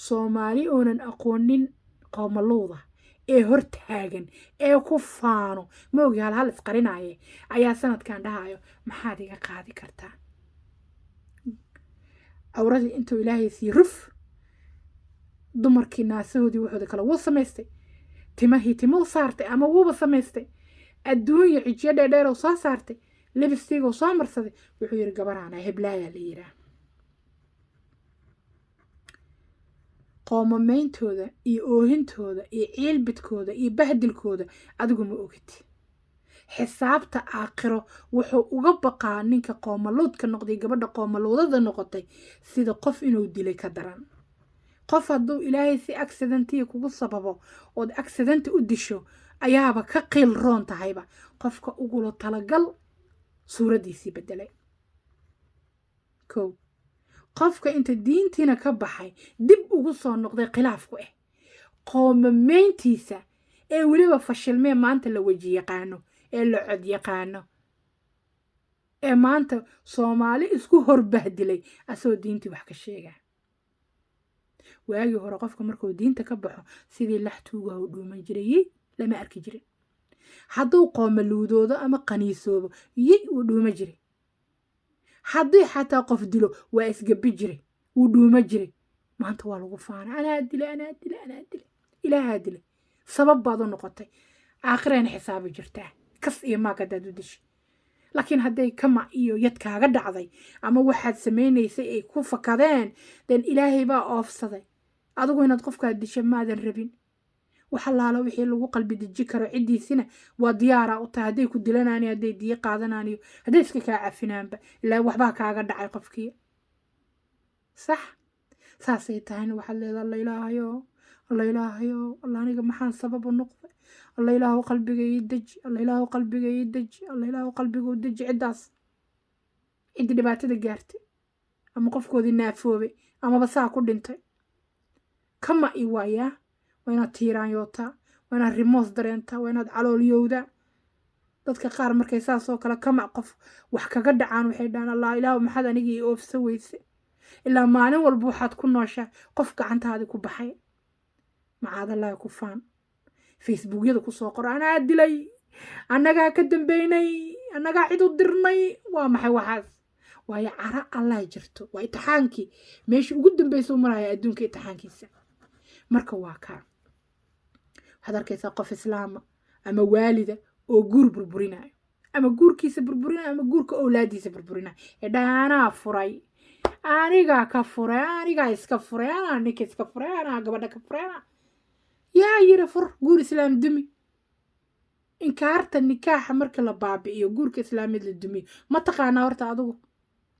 soomaali oonan aqoonin qoomaluuda ee hortaagan ee ku faano maogi hal isqarinaaye ayaa sanadkan dhahayo maxaad iga qaadi kartaa cawradii intuu ilaahay sii ruf dumarkii naasahoodii waxooda kale wuu samaystay timahii timuu saartay ama wuuba samaystay adduunya cijiyo dheerdheer oo soo saartay libistiigoo soo marsaday wuxuu yidhi gabaraana heblaayaa la yiraa qoomameyntooda iyo oohintooda iyo ciilbidkooda iyo bahdilkooda adigu ma ogid xisaabta aakhiro wuxuu uga baqaa ninka qoomaluudka noqday gabadha qoomaluudada noqotay sida qof inuu dilay ka daran qof hadduu ilaahay si accidentiya kugu sababo ood accidenti u disho ayaaba ka qiil roon tahayba qofka ugula talagal suuraddiisii bedelay kow qofka inta diintiina ka baxay dib ugu soo noqday khilaafku ah qoomameyntiisa ee weliba fashilmee maanta la weji yaqaano ee la cod yaqaano ee maanta soomaali isku horbahdilay asagoo diintii wax ka sheegaa waagii hore qofka markuu diinta ka baxo sidii lax tuugaha u dhuuman jiray yi lama arki jirin hadduu qoomaluudoodo ama qaniisoobo yi uu dhuuma jiray haddii xataa qof dilo waa isgabi jiray wuu dhuuma jiray maanta waa lagu faana anaa dilay ilaahaa dilay sabab baad u noqotay aakhirayna xisaabi jirtaa kas iyo maag haddaad u dishay laakiin hadday kama iyo yad kaaga dhacday ama waxaad samaynaysay ay ku fakadeen den ilaahay baa oofsaday adigu inaad qofkaad disha maadan rabin wax allaala wixii lagu qalbi deji karo ciddiisina waa diyaaraa u tahay hadday ku dilanaani hadday diyo qaadanaaniyo hadday iska kaa cafinaanba ilaa waxbaa kaaga dhacay qofkii sax saasay tahayna waxaad leedaha alla ilaahayo alla aniga maxaan sabab u noqday alla ilaahu qalbiga ii deji alla ilaahu qalbiga ii deji alla ilaahu qalbiga u deji ciddaas ciddi dhibaatada gaartay ama qofkoodii naafoobay amaba saa ku dhintay kama i waayaa waa inaad tiiraanyootaa waa inaad rimoos dareentaa waa inaad caloolyowdaa dadka qaar markay saasoo kale kama qof wax kaga dhacaan waxay dhahaan allah ilaahu maxaad aniga ii oofsa weyse ilaa maalin walba waxaad ku nooshaa qof gacantaadii ku baxay macaadallaahi ku faan facebookyada kusoo qoro anaa dilay annagaa ka dambeynay annagaa cid u dirnay waa maxay waxaas waayo cara allah jirto waa itixaankii meeshii ugu dambaysa u maraya adduunka itixaankiisa marka waa kaa waxaad arkaysaa qof islaama ama waalida oo guur burburinayo ama guurkiisa burburinayo ama guurka owlaadiisa burburinayo anaa furay anigaa ka furay anigaa iska furay anaa ninka iska furay anaa gabadha ka furay anaa yaa yiri fur guur islaam dumi inkaarta nikaaxa marka la baabi'iyo guurka islaamid la dumiyo ma taqaanaa horta adigu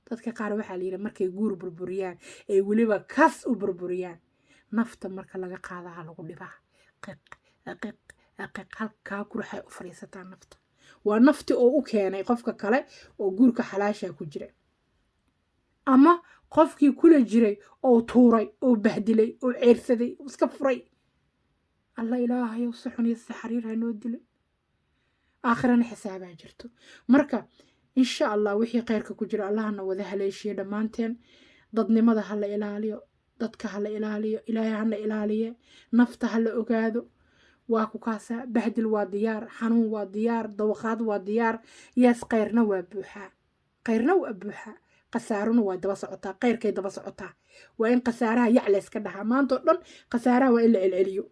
dadka qaar waxaa la yidhi markay guur burburiyaan ay weliba kas u burburiyaan nafta marka laga qaadaha lagu dhibaa qiq halkaa kurxay u fadhiisataa nafta waa nafti oo u keenay qofka kale oo guurka xalaashaa ku jira ama qofkii kula jiray oo tuuray oo bahdilay oo ceersaday oo iska furay alla ilaahayow si xun iyo si xariir hanoo dilay aakhirana xisaabaa jirto marka insha allah wixii khayrka ku jira allahna wada haleeshiye dhammaanteen dadnimada ha la ilaaliyo dadka ha la ilaaliyo ilaahay hana ilaaliye nafta ha la ogaado waa ku kaasaa bahdil waa diyaar xanuun waa diyaar dawaqaad waa diyaar yaas khayrna waa buuxaa qasaaruna waa daba socotaa khayrkay daba socotaa waa in qasaaraha yac layska dhahaa maanta oo dhan qasaaraha waa in la celceliyo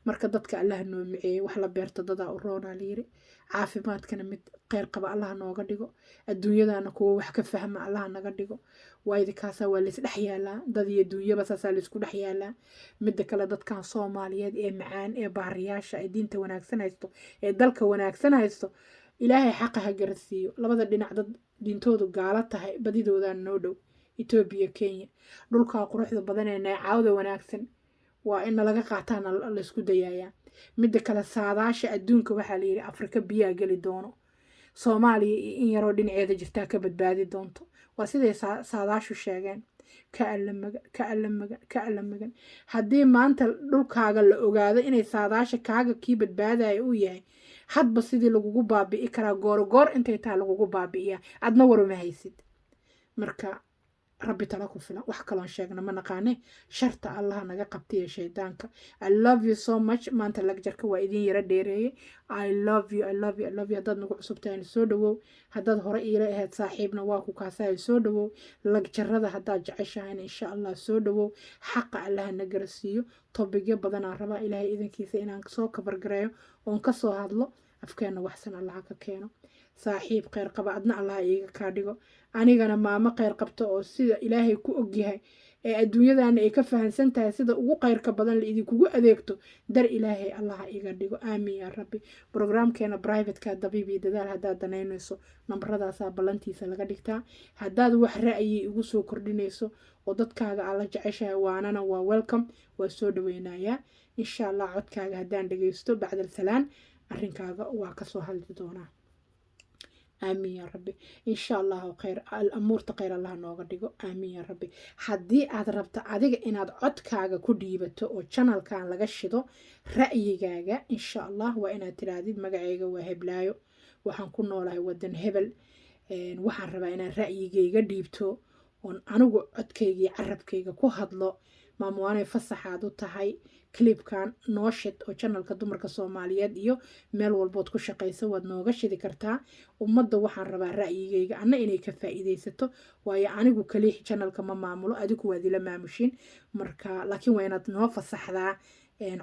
marka dadka allah noo miceeyey wax la beerto dadaa u roonaa layiri caafimaadkana mid kheyr qaba allah nooga dhigo adduunyadana kuwa wax ka fahma allah naga dhigo waaydi kaasaa waa laisdhex yaalaa dad iyo duunyaba saasaa laisku dhex yaalaa midda kale dadkan soomaaliyeed ee macaan ee baariyaasha ee diinta wanaagsan haysto ee dalka wanaagsan haysto ilaahay xaqa ha garasiiyo labada dhinac dad diintoodu gaala tahay badidoodan noo dhow etoobiya kenya dhulkaa quruxda badan ee neecaawda wanaagsan waa in nalaga qaataana laysku dayayaa midda kale saadaasha adduunka waxaa layidhi afrika biyaa geli doono soomaaliya in yaroo dhinaceeda jirtaa ka badbaadi doonto waa siday saadaashu sheegeen ka alla magan haddii maanta dhulkaaga la ogaado inay saadaasha kaaga kii badbaadaya uu yahay hadba sidii lagugu baabi'i karaa goor intay tahay lagugu baabi'iyaa adna waruma haysid marka rabbi tala ku filan wax kaloon sheegna ma naqaane sharta allaha naga qabtiya shaydaanka I love you so much maanta lagjarka waa idin yara dheereeyey I love you haddaad nagu cusubtahay soo dhawow haddaad hore iila ahayd saaxiibna waa ku kaasahay soo dhawow lagjarada haddaad jeceshahayn insha allah soo dhawow xaqa allaha na garasiiyo tobigyo badanaa rabaa ilaahay idankiisa inaan soo kabargareeyo oon kasoo hadlo afkeena waxsan allaha ka keeno saaxiib kheyr qaba adna allah iiga kaa dhigo anigana maamo kheyr qabta oo sida ilaahay ku ogyahay ee adduunyadana ay ka fahansan tahay sida ugu kheyrka badan la idinkugu adeegto dar ilaahay allah iga dhigo aamin yaa rabbi programkeena privateka dabiib iyo dadaal haddaad danaynayso nambaradaasaa ballantiisa laga dhigtaa haddaad wax ra'yi igu soo kordhinayso oo dadkaaga aad la jeceshahay waanana waa welcome waa soo dhaweynayaa insha allah codkaaga haddaan dhagaysto bacdal salaan arrinkaaga waa kasoo hadli doonaa آمين يا ربي إن شاء الله خير الأمور تقير الله نوغا ديغو آمين يا ربي حدي أد ربط أديغ إن أد عدكاغا كديبتو أو channel كان لغشدو رأييغاغا إن شاء الله وإن تراديد مقعيغا وهبلايو وحان كنو لاي ودن هبل وحان ربا إن رأييغاغا ديبتو وان أنوغو عدكاغي عربكاغا كو هدلو maamuwaanay fasaxaad u tahay clipkan noo shid oo channelka dumarka Soomaaliyeed iyo meel walbood ku shaqeysa waad nooga shidi kartaa ummadda waxaan rabaa ra'yigayga anna inay ka faa'iideysato waayo anigu kaliya channelka ma maamulo adigu waad ila maamushin marka laakiin waa inaad noo fasaxdaa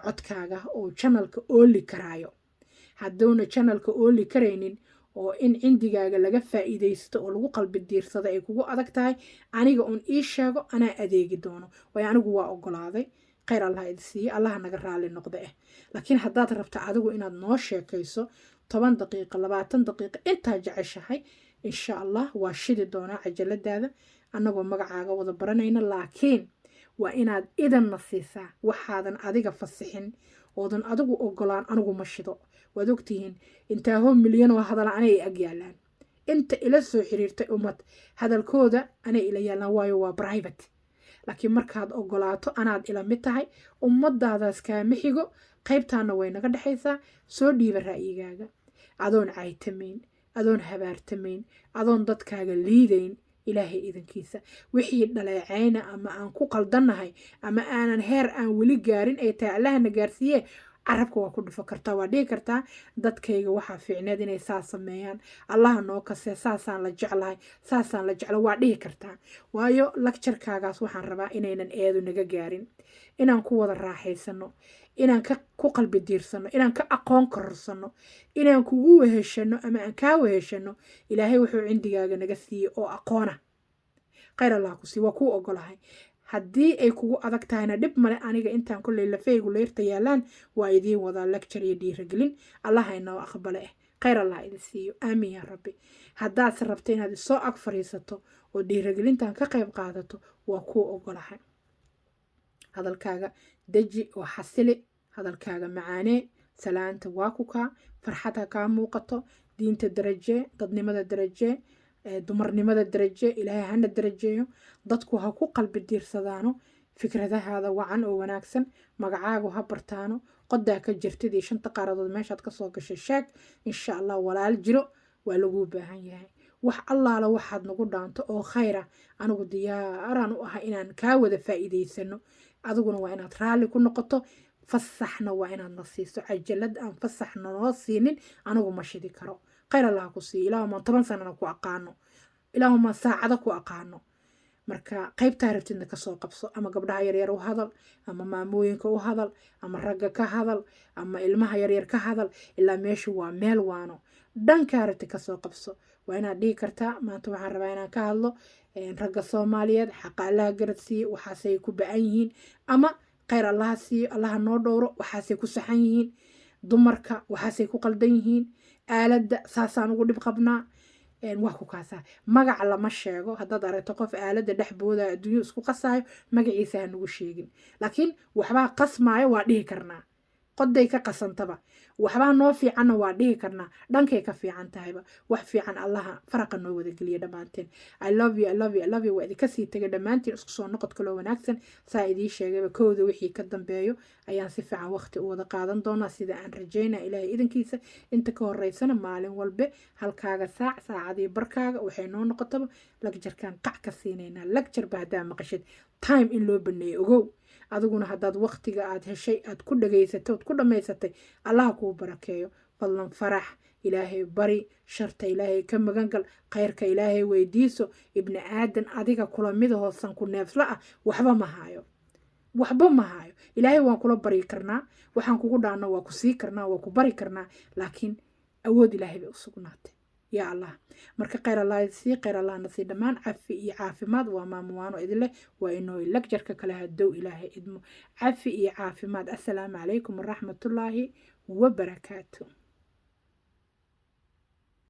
codkaaga oo channelka ooli karaayo haddowna channelka ooli karaynin oo in cindigaaga laga faa'iideysto oo lagu qalbi diirsado ay kugu adag tahay aniga uun ii sheego anaa adeegi doono way anigu waa ogolaaday khayr allah idsiiyo allah naga raali noqdo laakiin haddaad rabto adigu inaad noo sheekayso 10 daqiiqo 20 daqiiqo intaa jeceshahay insha allah waa shidi doonaa cajaladaada annagoo magacaaga wada baranayna laakiin waa inaad idan nasiisaa waxaadan adiga fasixin oodan adigu ogolaan anigu ma shido waad ogtihiin intaa hoo milyan oo hadal anay ag yaalaan inta ila soo xiriirtay ummad hadalkooda anay ila yaalaan waayo waa private laakiin markaad ogolaato anaad ila mid tahay ummadaadaas kaama xigo qaybtaana way naga dhexaysaa soo dhiiba ra'yigaaga adoon caytamayn adoon habaartamayn adoon dadkaaga liidayn ilaahay idankiisa wixii dhaleecayna ama aan ku qaldannahay ama aanan heer aan weli gaarin ay tahay allahna gaarsiiye carabka waa ku dhufo kartaa waa dhihi kartaa dadkayga waxaa fiicneed inay saas sameeyaan allaha noo kasee saasaan la jeclahay saasaan la jeclo waa dhihi kartaa waayo lecturekaagaas waxaan rabaa inaynan eedu naga gaarin inaan ku wada raaxaysano inaan ku qalbi diirsano inaan ka aqoon korsano inaan kugu weheshano ama aan kaa weheshano ilaahay wuxuu cindigaaga naga siiyey oo aqoona khayr allah ku sii waa kuu ogolahay haddii ay kugu adag tahayna dhib male aniga intaan kulley lafaygu leyrta yaalaan waa idiin wadaa lecture iyo dhiirigelin allah inoo aqbale khayr allah idin siiyo aamin yaa rabbi haddaad rabto inaad soo ag fariisato oo dhiirigelintan ka qayb qaadato waa kuu ogolahay hadalkaaga deji oo xasili hadalkaaga macaanee salaanta waa ku kaa farxadha kaa muuqato diinta daraje dadnimada daraje dumarnimada daraje ilaahay hana darajeeyo dadku ha ku qalbi diirsadaano fikradahaada wacan oo wanaagsan magacaagu ha bartaano qodaa ka jirtidii 5 qaaradood meeshaad ka soo gashay sheeg insha allah walaal jiro waa lagu baahan yahay wax allaala waxaad nagu dhaanto oo khayra anigu diyaaraan u ahay inaan kaa wada faa'iideysano adiguna waa inaad raali ku noqoto fasaxna waa inaad nasiiso cajalad aan fasaxna noo siinin anigu ma shidi karo khayr allah ku sii ilaahuma 10 sanana ku aqaano ilaahuma saacada ku aqaano marka qaybtaa rabtidna kasoo qabso ama gabdhaha yaryar u hadal ama maamooyinka u hadal ama ragga ka hadal ama ilmaha yaryar ka hadal ilaa meeshu waa meel waano dhankaa rabti kasoo qabso waa inaad dhihi kartaa maanta waxaan rabaa inaan ka hadlo ragga soomaaliyeed xaqa allaha garad siiye waxaasay ku ba-an yihiin ama khayr allaha siiyo allaha noo dhowro waxaasay ku saxan yihiin dumarka waxaasay ku qaldan yihiin aaladda saasaan ugu dhib qabnaa waa ku kaasaa magaca lama sheego haddaad aragto qof aaladda dhex booda adduunyo isku qasaayo magaciisa ha nagu sheegin laakiin waxbaa qasmaayo waa dhihi karnaa qoday ka qasantaba waxbaa noo fiicanna waa dhihi karnaa dhankay ka fiican tahayba wax fiican allaha faraqa noo wada geliya dhammaanteen I love you waa idinka sii tegay dhammaantiin isku soo noqod kaloo wanaagsan saa idii sheegayba kowda wixii ka dambeeyo ayaan si fiican waqti u wada qaadan doonaa sida aan rajaynaa ilaahay idankiisa inta ka horeysana maalin walbe halkaaga saacadii barkaaga waxay noo noqotaba lagjarkaan qac ka siinaynaa lagjarba haddaa maqashid time in loo baneeyo ogow adiguna haddaad waqtiga aad heshay aad ku dhageysatay ood ku dhammaysatay allaha kuu barakeeyo fadlan farax ilaahay bari sharta ilaahay ka magangal khayrka ilaahay weydiiso ibni aadan adiga kula mida hoosan ku neefsla ah waxba ma haayo ilaahay waan kula bari karnaa waxaan kugu dhaana waa ku sii karnaa waa ku bari karnaa laakiin awood ilaahay bay u sugnaatay يا الله مركا خير الله يسي خير الله نسي دمان عفي عافماد وماموانو إذن له وإنه لك جركا كلها الدو إلهي إدمو عفي عافماد السلام عليكم ورحمة الله وبركاته